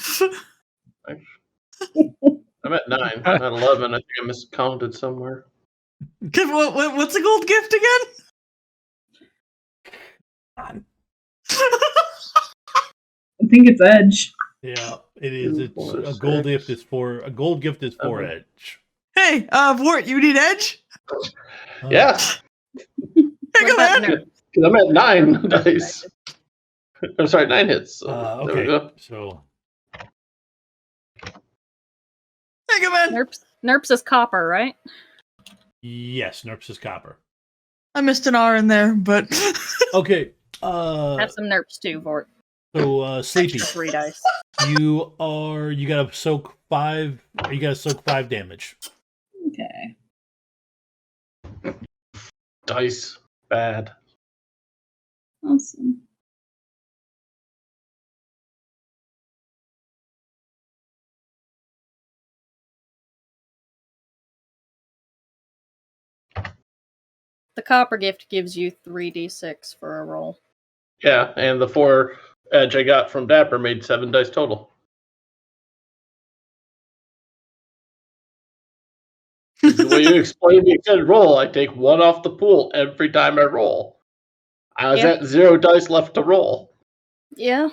I'm at 9. I'm at 11. I think I miscounted somewhere. What's a gold gift again? I think it's Edge. Yeah, it is. 2, It's 4, a gold 6. gift is for a gold gift is for 7. Edge. Hey, Vort, you need Edge? Yeah, Hey, What come about here. nerf? because I'm at 9 dice. I'm sorry, 9 hits. So there we Okay. go. So Hey, come in. Nerps is copper, right? yes, Nerps is copper. I missed an R in there, but Okay. Have some nerps too, Vort. So Sleepy, 3 dice. you gotta soak 5. You gotta soak 5 damage. Okay. Dice. Bad. Awesome. The copper gift gives you 3d6 for a roll. Yeah, and the 4 edge I got from Dapper made 7 dice total. The way you explain the extended roll, I take 1 off the pool every time I roll. I was Yeah. at 0 dice left to roll, Yeah.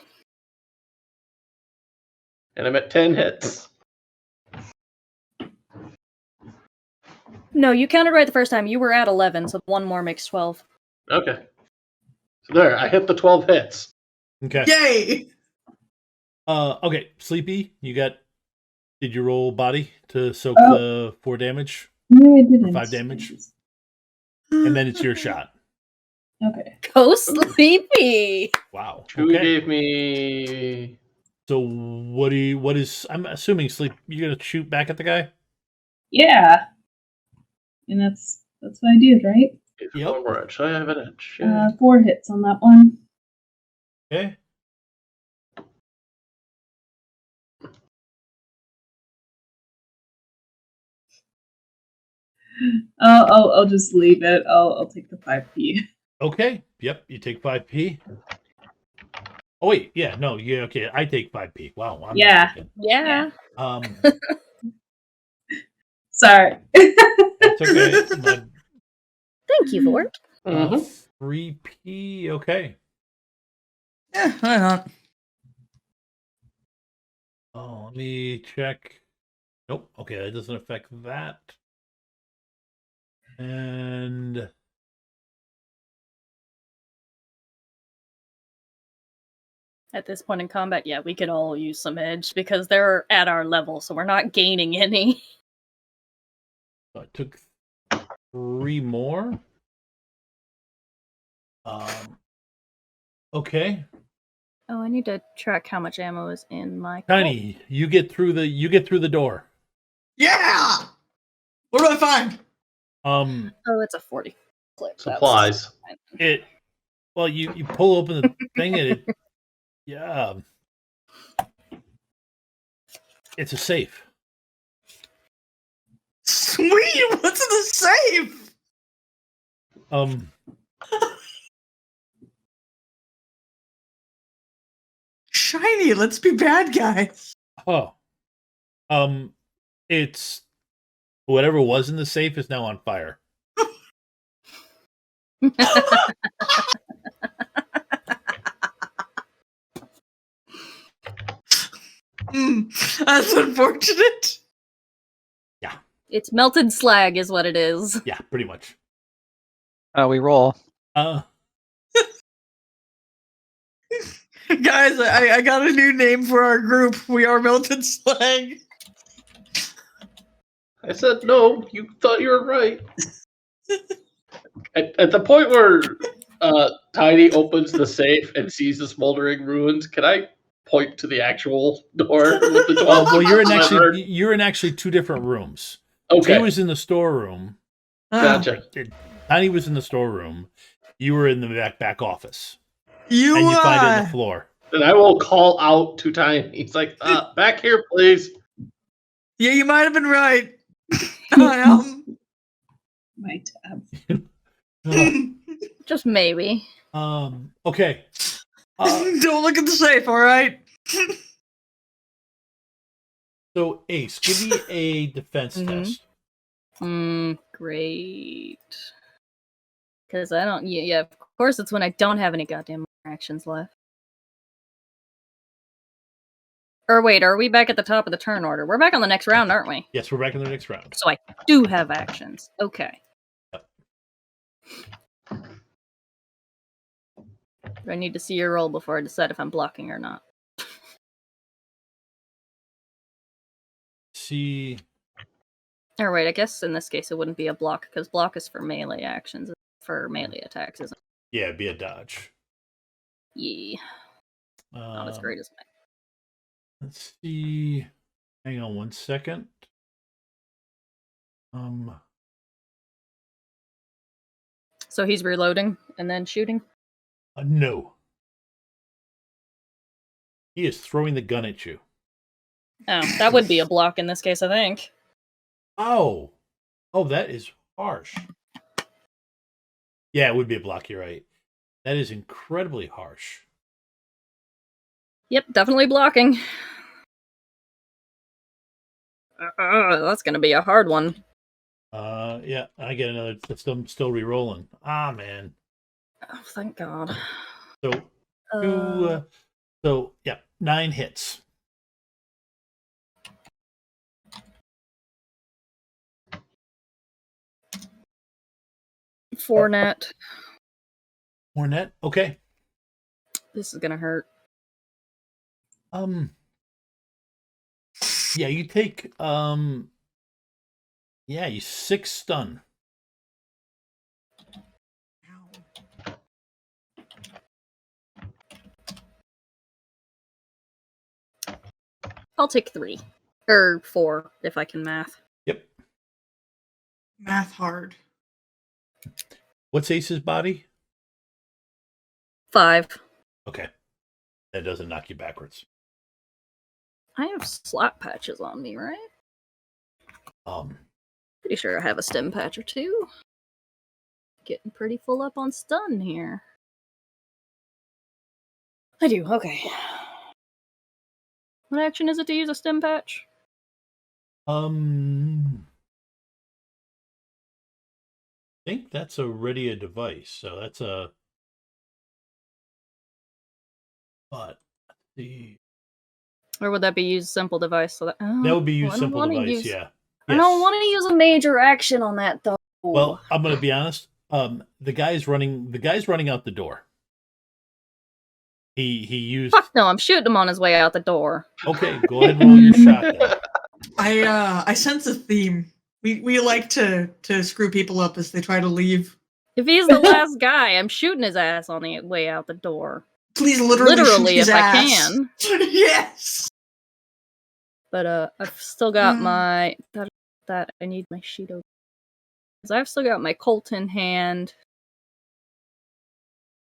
and I'm at 10 hits. No, you counted right the first time. You were at 11, so 1 more makes 12. Okay. So there, I hit the 12 hits. Okay. Yay! Okay, Sleepy, did you roll body to soak Oh. the 4 damage? No, I didn't. 5 damage? And then it's your shot. Okay. Go Sleepy! Wow. Chewie Okay. gave me... So I'm assuming Sleep, you're gonna shoot back at the guy? Yeah. And that's what I did, right? Yep. 1 more edge. I have an edge. 4 hits on that one. Okay. I'll just leave it. I'll take the 5p. Okay. Yep. You take 5p. Oh wait, yeah, no, yeah, okay. I take 5p. Wow. I'm Yeah. mistaken. Yeah. Sorry. That's okay. But, Thank you, Vort. Mm-hmm. 3p. Okay. Yeah, why not? Oh, let me check. Nope. Okay, that doesn't affect that. And At this point in combat, yeah, we could all use some edge because they're at our level, so we're not gaining any. I took 3 more. Okay. Oh, I need to track how much ammo is in my Tiny, you get through the door. Yeah! What do I find? Oh, it's a 40 clip. That's Supplies. fine. Well, you pull open the thing and it, yeah, it's a safe. Sweet! What's in the safe? Shiny, let's be bad guys. Oh, it's whatever was in the safe is now on fire. That's unfortunate. It's melted slag, is what it is. Yeah, pretty much. We roll. Guys, I got a new name for our group. We are Melted Slag. I said, no, you thought you were right. At the point where Tiny opens the safe and sees the smoldering ruins, can I point to the actual door with the 12? Well, you're lever? in actually 2 different rooms. Okay, She was in the storeroom. gotcha. Tiny was in the storeroom. You were in the back office, You, and you find it on the floor. Then I will call out to Tiny. He's like, back here, please. yeah, you might have been right. My tab. Just maybe. Okay. Don't look at the safe, all right? So Ace, give me a defense test. Great. Because I don't. Yeah, of course, it's when I don't have any goddamn actions left. Or wait, are we back at the top of the turn order? We're back on the next round, aren't we? Yes, we're back in the next round. So I do have actions. Okay. Yep. Do I need to see your roll before I decide if I'm blocking or not? See. Or wait, I guess in this case it wouldn't be a block because block is for melee actions, for melee attacks, isn't it? Yeah, it'd be a dodge. Yeah. Not as great as mine. Let's see. Hang on 1 second. So he's reloading and then shooting? No. He is throwing the gun at you. Oh, that would be a block in this case, I think. Oh, that is harsh. Yeah, it would be a block. You're right. That is incredibly harsh. Yep, definitely blocking. That's gonna be a hard one. Yeah, I get another. Still re-rolling. Ah, man. Oh, thank God. So Uh, so yeah, 9 hits. four net. Hornet. Okay. This is gonna hurt. Yeah, you take yeah, you 6 stun. I'll take 3 or 4 if I can math. Yep. Math hard. What's Ace's body? 5. Okay. That doesn't knock you backwards. I have slap patches on me, right? Pretty sure I have a stim patch or 2. Getting pretty full up on stun here. I do, okay. What action is it to use a stim patch? I think that's already a device, so that's a. But the Or would that be use simple device? So that would be use I don't simple wanna device. use- Yeah. I don't want to use a major action on that though. Well, I'm gonna be honest. The guy's running out the door. He used. Fuck no! I'm shooting him on his way out the door. Okay, go ahead and roll your shot then. I sense a theme. We like to screw people up as they try to leave. If he's the last guy, I'm shooting his ass on the way out the door. Please literally shoot his if ass. I can. Yes. But I've still got my that I need my sheet open. Because I've still got my Colt in hand.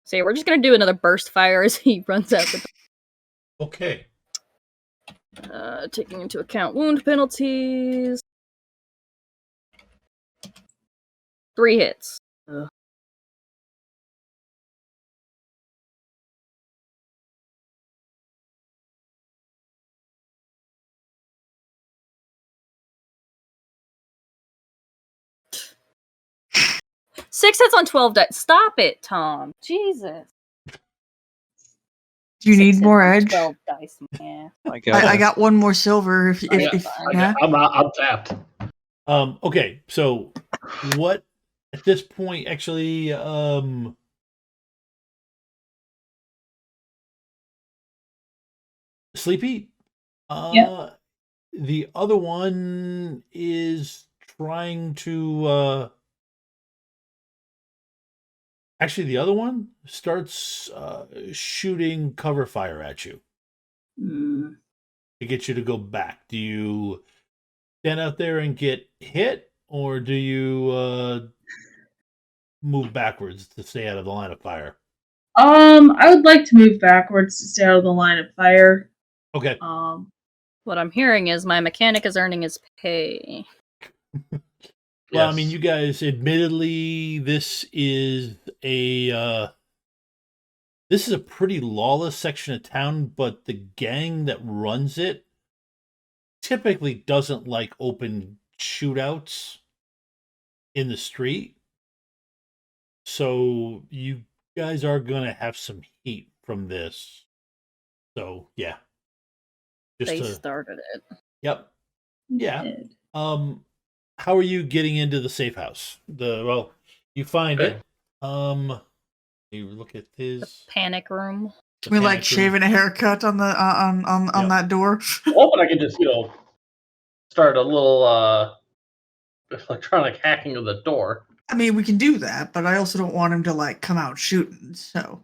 So yeah, we're just gonna do another burst fire as he runs out the door. Okay. Taking into account wound penalties. 3 hits. Ugh. Six hits on 12 dice. Stop it, Tom. Jesus. Do you need 6 more hits on edge? 12 dice, man. I got one more silver. If Yeah. I'm tapped. Okay, so what at this point actually Sleepy? Yep. The other one is trying to actually the other one starts shooting cover fire at you Mm. to get you to go back. Do you stand out there and get hit, or do you move backwards to stay out of the line of fire? I would like to move backwards to stay out of the line of fire. Okay. What I'm hearing is my mechanic is earning his pay. Well, I mean, you guys, admittedly, this is a pretty lawless section of town, but the gang that runs it typically doesn't like open shootouts in the street. So you guys are gonna have some heat from this. So yeah. They started it. Yep. Yeah. Did. How are you getting into the safe house? You find it. You look at his Panic room. we like shaving a haircut on the on that door. Hoping I can just start a little electronic hacking of the door. I mean, we can do that, but I also don't want him to like come out shooting. So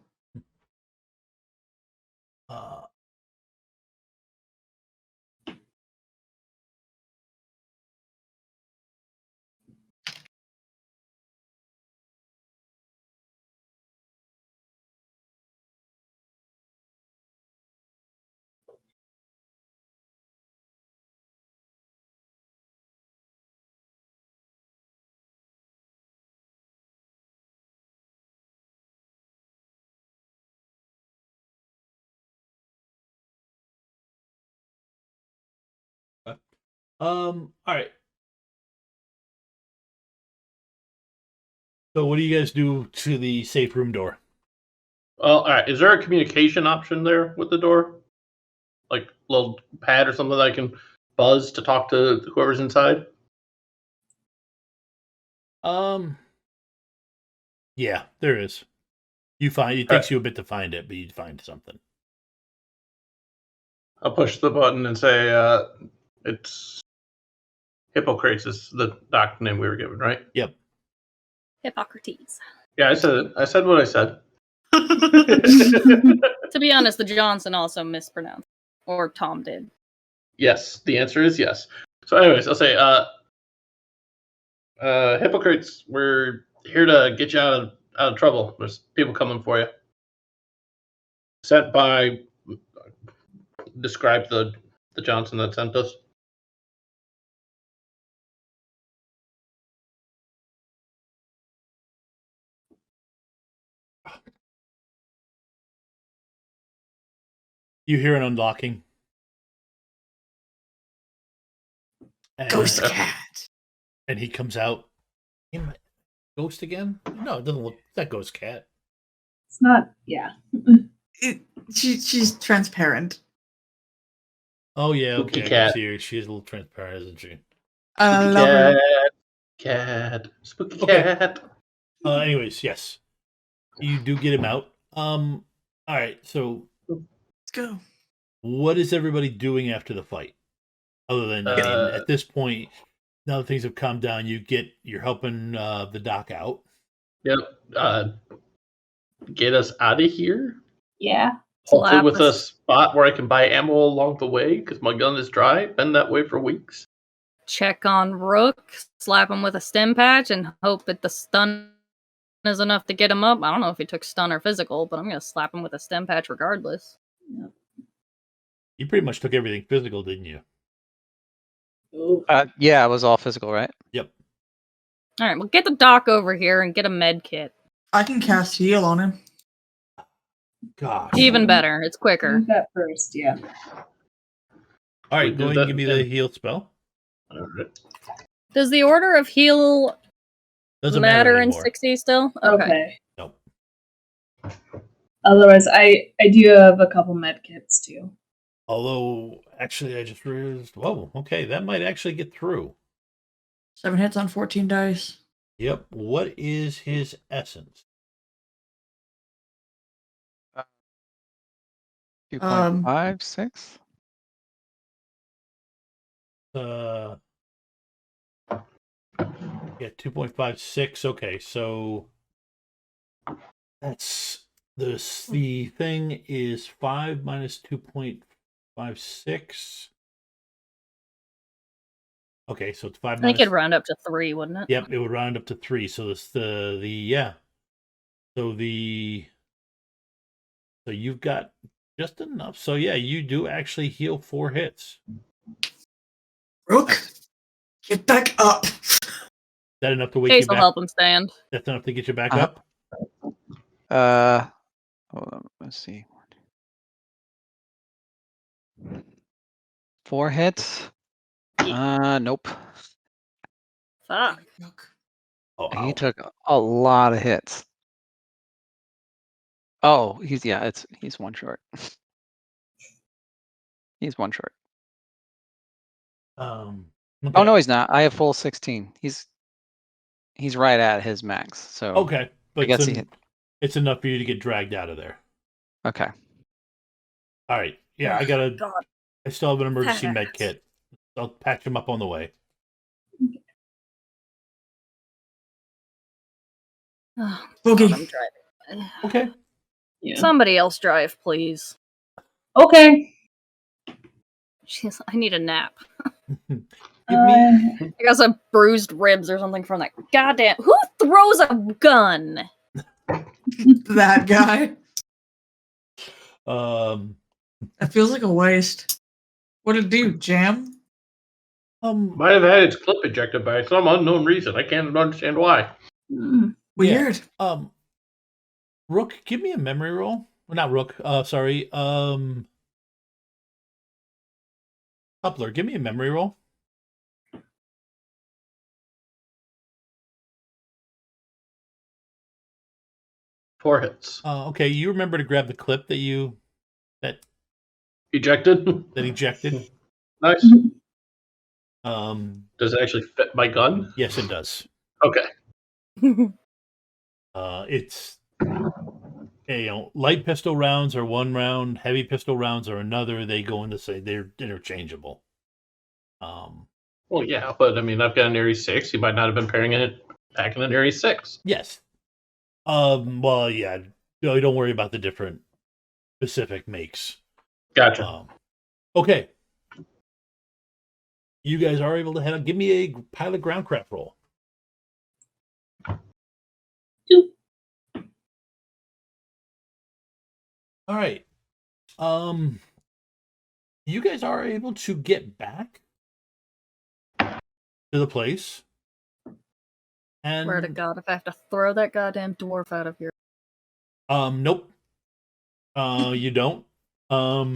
All right. So what do you guys do to the safe room door? Well, all right. Is there a communication option there with the door? Like a little pad or something that I can buzz to talk to whoever's inside? Yeah, there is. It takes you a bit to find it, but you find something. I'll push the button and say, it's Hippocrates is the doctor name we were given, right? Yep. Hippocrates. Yeah, I said it. I said what I said. To be honest, the Johnson also mispronounced. Or Tom did. Yes, the answer is yes. So anyways, I'll say, Hippocrates, we're here to get you out of trouble. There's people coming for you. Sent by, describe the Johnson that sent us. You hear an unlocking. Ghost cat. And he comes out. Ghost again? No, it doesn't look. That ghost cat. It's not. Yeah. She's transparent. Oh yeah, Spooky okay. I cat. can see her. She is a little transparent, isn't she? I Spooky love her. cat. Spooky Okay. cat. Anyways, yes, you do get him out. All right. So, Let's go. what is everybody doing after the fight? Other than I mean, at this point, now that things have calmed down, you're helping the doc out. Yep. Get us out of here. Yeah. Hopefully Slap with us. a spot where I can buy ammo along the way, because my gun is dry. Been that way for weeks. Check on Rook, slap him with a stim patch, and hope that the stun is enough to get him up. I don't know if he took stun or physical, but I'm going to slap him with a stim patch regardless. You pretty much took everything physical, didn't you? Ooh. Yeah, it was all physical, right? Yep. All right, well, get the doc over here and get a med kit. I can cast heal on him. Gosh. Even better. It's quicker. Do that first. Yeah. All right, We go did ahead and that give me again. the heal spell. All right. Does the order of heal Doesn't matter in anymore. 60 still? Okay. Nope. Otherwise, I do have a couple med kits too. Although, actually, I just realized. Whoa. Okay, that might actually get through. 7 hits on 14 dice. Yep. What is his essence? 2.56? Yeah, 2.56. Okay, so that's this. The thing is 5 minus 2.56. Okay, so it's 5 I think minus. it'd round up to 3, wouldn't it? Yep, it would round up to 3. So this yeah. So you've got just enough. So yeah, you do actually heal 4 hits. Rook, get back up. Is that enough to wake Case you will back? help him stand. That's enough to get you back Uh-huh. up? Hold on, let's see. 4 hits? Nope. Fuck. Rook. Oh, He ow. took a lot of hits. Oh, he's one short. He's one short. Okay. Oh no, he's not. I have full 16. He's right at his max. So Okay, but I guess he hit. it's enough for you to get dragged out of there. Okay. All right. Yeah, God. I still have an emergency med Badass. kit. I'll patch him up on the way. Oh, Boogie. God, I'm driving. Okay. Yeah. Somebody else drive, please. Okay. Jeez, I need a nap. Give me I got some bruised ribs or something from that. Goddamn. Who throws a gun? That guy. That feels like a waste. What'd it do? Jam? Might have had its clip ejected by some unknown reason. I can't understand why. Weird. Rook, give me a memory roll. Well, not Rook. Sorry. Coupler, give me a memory roll. 4 hits. Okay, you remember to grab the clip that Ejected. ejected. Nice. Um, Does it actually fit my gun? yes, it does. Okay. It's light pistol rounds are one round, heavy pistol rounds are another. They go into say they're interchangeable. Well, yeah, but I mean, I've got an Aries 6. You might not have been pairing it back in an Aries 6. Yes. Well, yeah. No, don't worry about the different specific makes. Gotcha. Okay. You guys are able to head up. Give me a pilot groundcraft roll. 2. All right. You guys are able to get back to the place. And Swear to God, if I have to throw that goddamn dwarf out of here. Nope. You don't. Now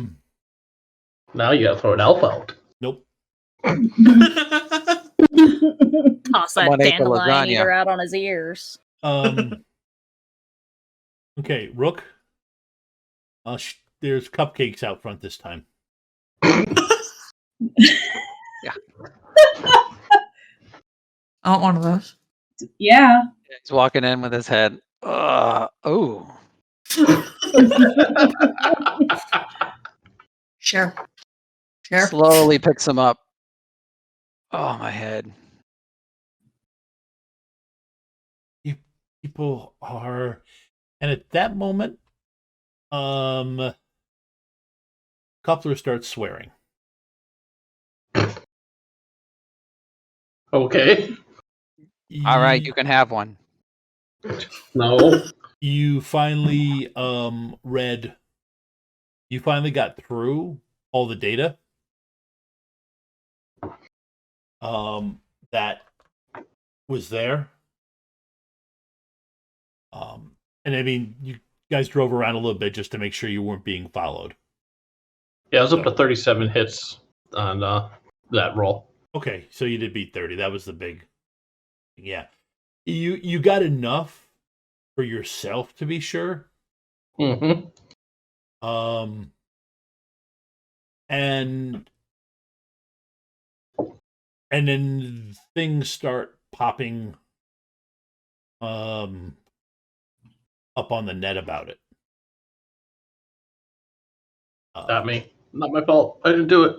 you gotta throw an elf out. Nope. Toss that Someone ate the dandelion lasagna. eater out on his ears. Okay, Rook. There's cupcakes out front this time. Yeah. I want one of those. Yeah. He's walking in with his head. Oh. Share. Share. Slowly picks him up. Oh, my head. People are, and at that moment, Coupler starts swearing. Okay. All right, you can have one. No. You finally read. You finally got through all the data. That was there. And I mean, you guys drove around a little bit just to make sure you weren't being followed. Yeah, I was up to 37 hits on that roll. Okay, so you did beat 30. That was the big. Yeah, you got enough for yourself to be sure. Mm-hmm. And then things start popping up on the net about it. Not me. Not my fault. I didn't do it.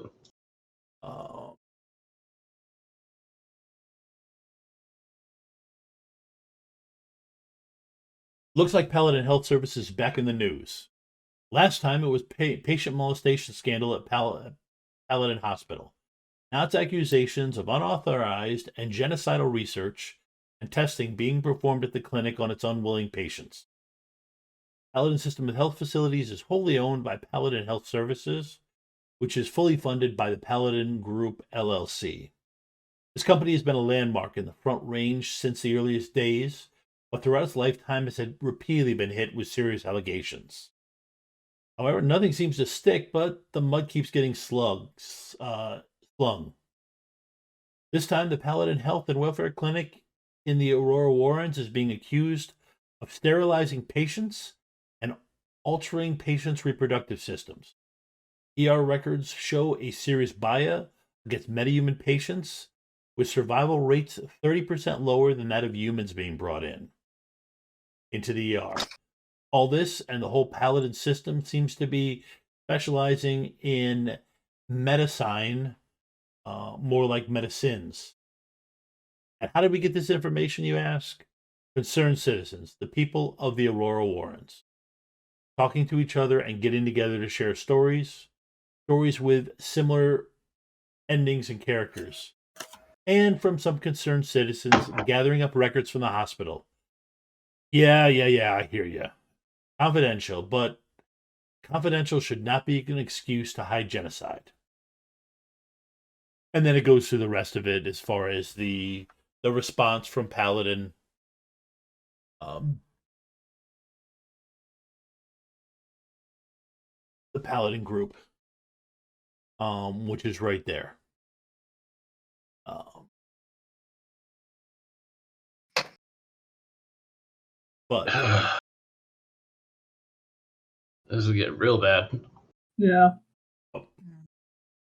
Looks like Paladin Health Services is back in the news. Last time it was patient molestation scandal at Paladin Hospital. Now it's accusations of unauthorized and genocidal research and testing being performed at the clinic on its unwilling patients. Paladin System of Health Facilities is wholly owned by Paladin Health Services, which is fully funded by the Paladin Group LLC. This company has been a landmark in the Front Range since the earliest days, but throughout its lifetime has had repeatedly been hit with serious allegations. However, nothing seems to stick, but the mud keeps getting slung. This time, the Paladin Health and Welfare Clinic in the Aurora Warrens is being accused of sterilizing patients and altering patients' reproductive systems. ER records show a serious bias against metahuman patients, with survival rates 30% lower than that of humans being brought into the ER. All this and the whole Paladin system seems to be specializing in medicine, more like medicines. And how did we get this information, you ask? Concerned citizens, the people of the Aurora Warrens, talking to each other and getting together to share stories with similar endings and characters, and from some concerned citizens gathering up records from the hospital. Yeah, I hear you. Confidential, but confidential should not be an excuse to hide genocide. And then it goes through the rest of it as far as the response from Paladin. The Paladin group, which is right there. But This is getting real bad. Yeah.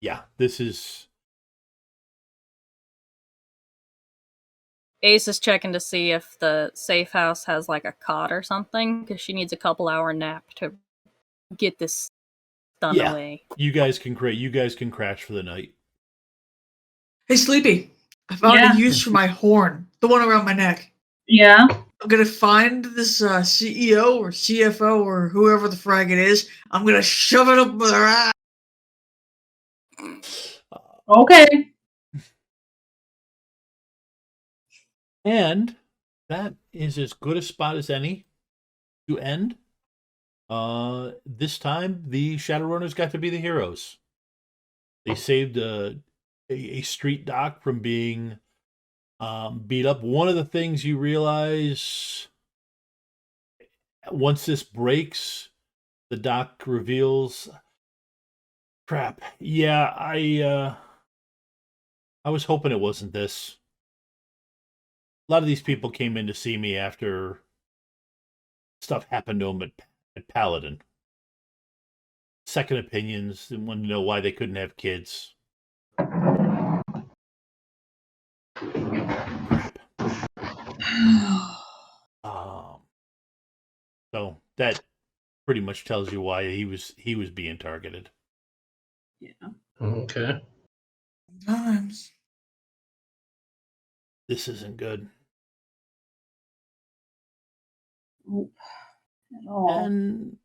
Yeah, this is. Ace is checking to see if the safe house has like a cot or something because she needs a couple-hour nap to get this done Yeah. away. You guys can crash for the night. Hey, Sleepy. I found Yeah. a use for my horn, the one around my neck. Yeah. I'm gonna find this CEO or CFO or whoever the frag it is. I'm gonna shove it up their ass. Okay. And that is as good a spot as any to end. This time the Shadowrunners got to be the heroes. They saved a street dock from being beat up. One of the things you realize once this breaks, the doc reveals, crap. Yeah, I was hoping it wasn't this. A lot of these people came in to see me after stuff happened to them at Paladin. Second opinions, and wanted to know why they couldn't have kids. Crap. So that pretty much tells you why he was being targeted. Yeah. Okay. Times. This isn't good. Nope. At all. And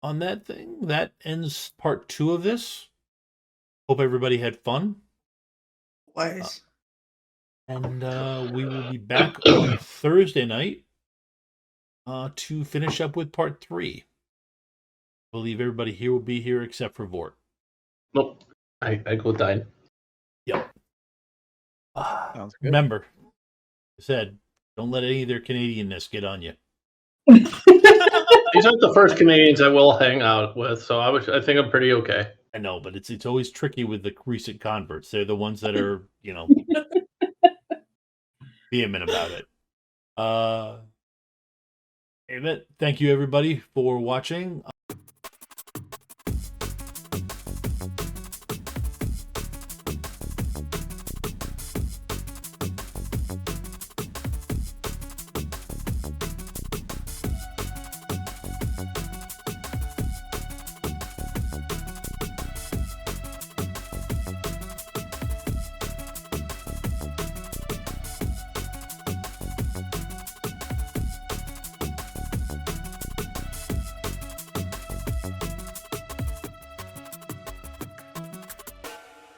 on that thing, that ends part 2 of this. Hope everybody had fun. Wise. And we will be back on Thursday night to finish up with part 3. I believe everybody here will be here except for Vort. Nope. I go dine. Yep. Sounds good. Remember, I said, don't let any of their Canadianness get on you. These aren't the first Canadians I will hang out with, so I think I'm pretty okay. I know, but it's always tricky with the recent converts. They're the ones that are, vehement about it. Thank you everybody for watching.